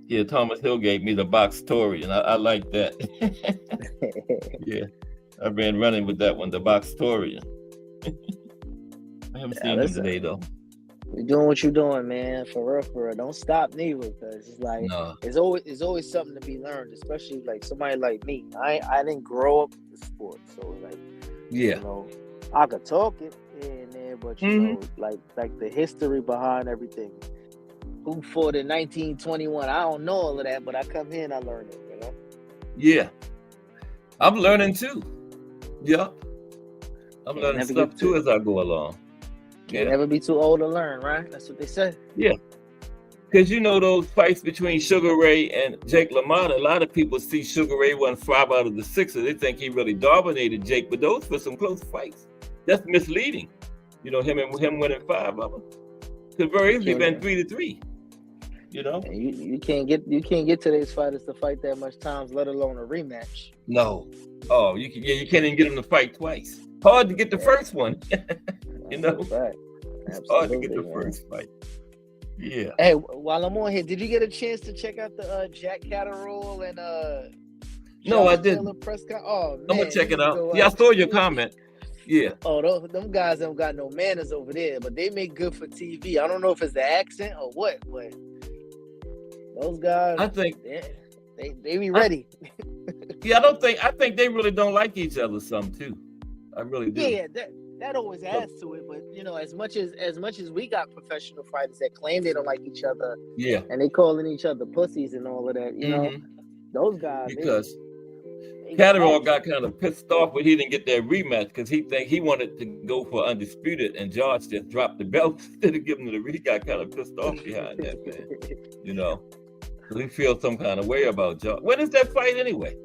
Yeah, Thomas Hill gave me the Boxtorian. I like that. Yeah, I've been running with that one, the Boxtorian. I haven't seen him today though. You're doing what you're doing, man. For real, for real. Don't stop neither, because it's like it's always something to be learned, especially like somebody like me. I didn't grow up with the sport, so like you know, I could talk it here and there, but you know, like the history behind everything. Who fought in 1921? I don't know all of that, but I come here and I learn it. You know. Yeah, I'm learning too. Yep, I'm learning stuff too as I go along. Can't never be too old to learn, right? That's what they say. Yeah. Because you know those fights between Sugar Ray and Jake LaMotta, a lot of people see Sugar Ray won 5 out of the 6, and they think he really dominated Jake, but those were some close fights. That's misleading. You know, him winning 5 of them. Could very easily been 3-3. You know? And you can't get today's fighters to fight that much times, let alone a rematch. No. Oh, you can't even get them to fight twice. Hard to get the first one. You know? It's hard to get the first fight. Yeah. Hey, while I'm on here, did you get a chance to check out the Jack Catterall and No, I didn't. Press oh, man, I'm gonna check it out. Yeah, I saw your comment. Yeah. Oh, them guys don't got no manners over there, but they make good for TV. I don't know if it's the accent or what, but those guys, I think they be ready. I think they really don't like each other some too. I really do. Yeah, that always adds to it, but you know, as much as we got professional fighters that claim they don't like each other, and they calling each other pussies and all of that, you know, those guys. Because Catterall got kind of pissed off when he didn't get that rematch because he wanted to go for undisputed, and George just dropped the belt instead of giving him the. He got kind of pissed off behind that, man. You know, so he feels some kind of way about George. When is that fight anyway?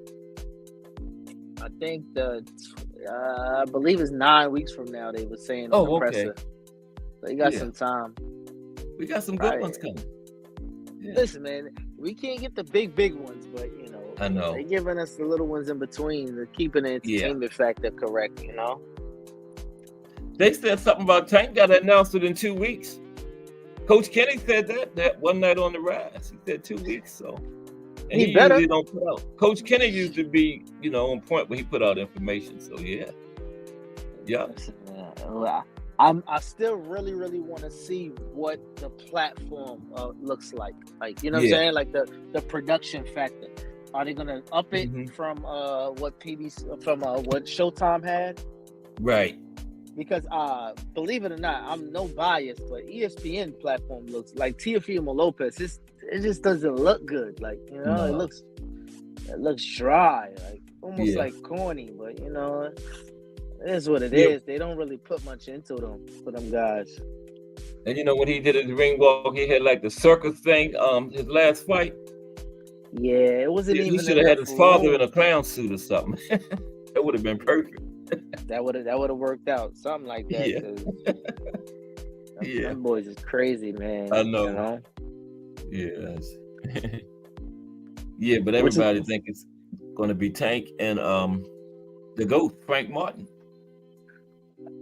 I think I believe it's 9 weeks from now. They were saying on the presser. So you got some time. We got some good ones coming. Yeah. Listen, man, we can't get the big ones, but you know, I know they're giving us the little ones in between. They're keeping the entertainment factor correct. You know. They said something about Tank got to announce it in 2 weeks. Coach Kenny said that one night on the Rise. He said 2 weeks, so. And he usually don't put out. Coach Kenny used to be, you know, on point when he put out information. So yeah. I still really want to see what the platform looks like. Like, you know what I'm saying? Like the production factor. Are they gonna up it from what what Showtime had? Right. Because believe it or not, I'm no bias, but ESPN platform looks like Teofimo Lopez. It just doesn't look good. Like, you know, it looks dry, like almost like corny, but you know, it is what it is. They don't really put much into them for them guys. And you know, when he did his ring walk, he had like the circus thing, his last fight. Yeah, it wasn't even. He should have had his father in a clown suit or something. That would have been perfect. That would have worked out, something like that. Them boys is crazy, man. I know. You know? Yes. Yeah, but everybody think it's going to be Tank and the GOAT, Frank Martin.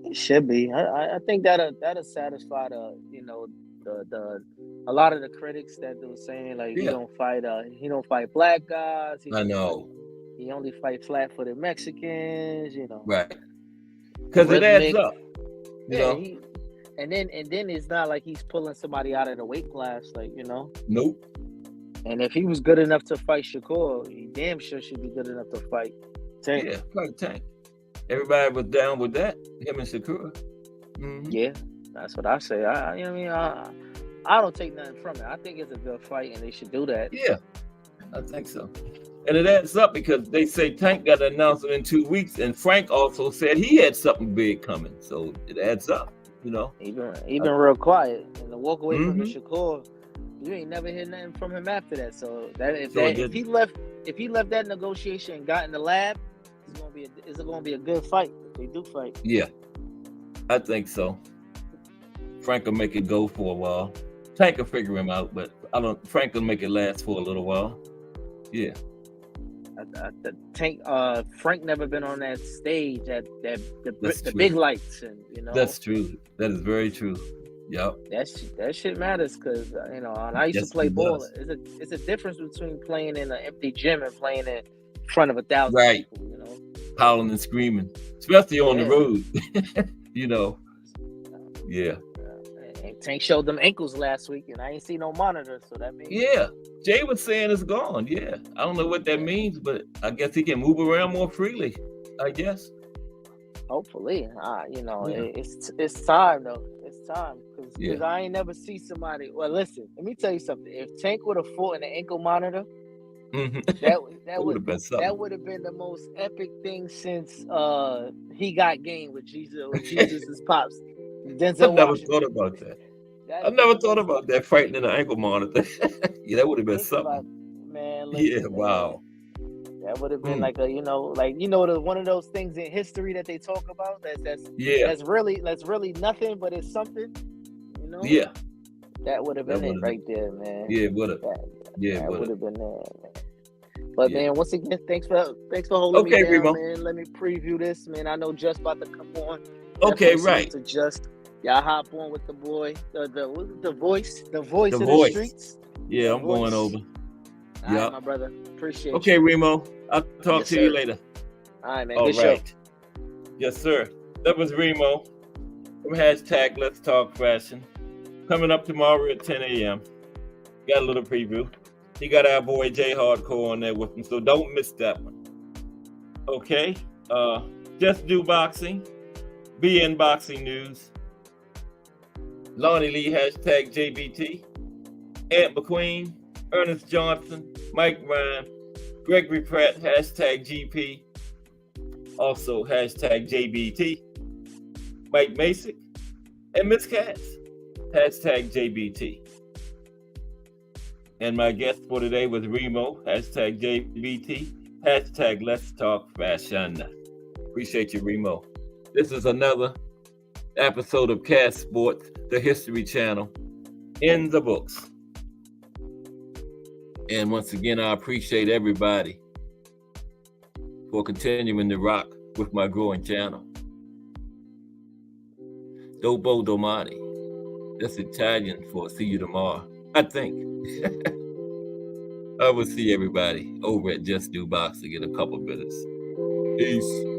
It should be. I think that'll satisfy a lot of the critics that they were saying like he don't fight black guys. I know. He only fight flat-footed Mexicans, you know. Right. Because it adds up. You know. And then it's not like he's pulling somebody out of the weight class, like, you know. Nope. And if he was good enough to fight Shakur, he damn sure should be good enough to fight Tank. Yeah, fight Tank. Everybody was down with that. Him and Shakur. Mm-hmm. Yeah, that's what I say. I don't take nothing from it. I think it's a good fight, and they should do that. Yeah, I think so. And it adds up because they say Tank got an announcement in 2 weeks, and Frank also said he had something big coming. So it adds up, you know. Even real quiet, and to walk away from the Shakur, you ain't never hear nothing from him after that. So if he left that negotiation and got in the lab, it's gonna be a good fight if they do fight. Yeah, I think so. Frank will make it go for a while. Tank will figure him out, but Frank will make it last for a little while. Yeah. Frank never been on that stage at the big lights, and you know. That's true. That is very true. Yep. That shit matters because you know, and I used to play ball. It's a difference between playing in an empty gym and playing in front of 1,000 people. You know, howling and screaming, especially on the road. You know. Yeah. And Tank showed them ankles last week, and I ain't seen no monitor, so that means Jay was saying it's gone. Yeah, I don't know what that means, but I guess he can move around more freely. I guess. Hopefully, it's time though. It's time because I ain't never see somebody. Well, listen, let me tell you something. If Tank would have fought in an ankle monitor, that would have been the most epic thing since he got game with Jesus' pops. Denzel I never Washington. thought about that. I never thought about that fighting in an ankle monitor. Yeah, that would have been something. Listen, wow. That would have been like one of those things in history that they talk about. That's really nothing, but it's something. You know. Yeah. That would have been it right there, man. Yeah, it would have. That would have been there, man. But man, once again, thanks for holding me down, Remo. man. Let me preview this, man. I know Just about to come on. Okay, right. To Just, y'all hop on with the boy, the voice of the streets. Yeah, I'm going over. All right, my brother. Appreciate you. Okay, Remo. I'll talk to you later. All right, man. All Good right. show. Yes, sir. That was Remo from hashtag Let's Talk Fashion. Coming up tomorrow at 10 a.m. Got a little preview. He got our boy Jay Hardcore on there with him, so don't miss that one. Okay. Just Do Boxing. BN Boxing News. Lonnie Lee, hashtag JBT. Ant McQueen. Ernest Johnson, Mike Ryan, Gregory Pratt, hashtag GP, also hashtag JBT, Mike Masick, and Miss Cass, hashtag JBT. And my guest for today was Remo, hashtag JBT, hashtag Let's Talk Fashion. Appreciate you, Remo. This is another episode of Cass Sports, the History Channel, in the books. And once again, I appreciate everybody for continuing to rock with my growing channel. Dopo domani. That's Italian for see you tomorrow, I think. I will see everybody over at Just Do Boxing in a couple minutes. Peace.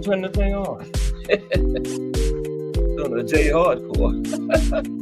Turn the thing on. Doing a J Hardcore.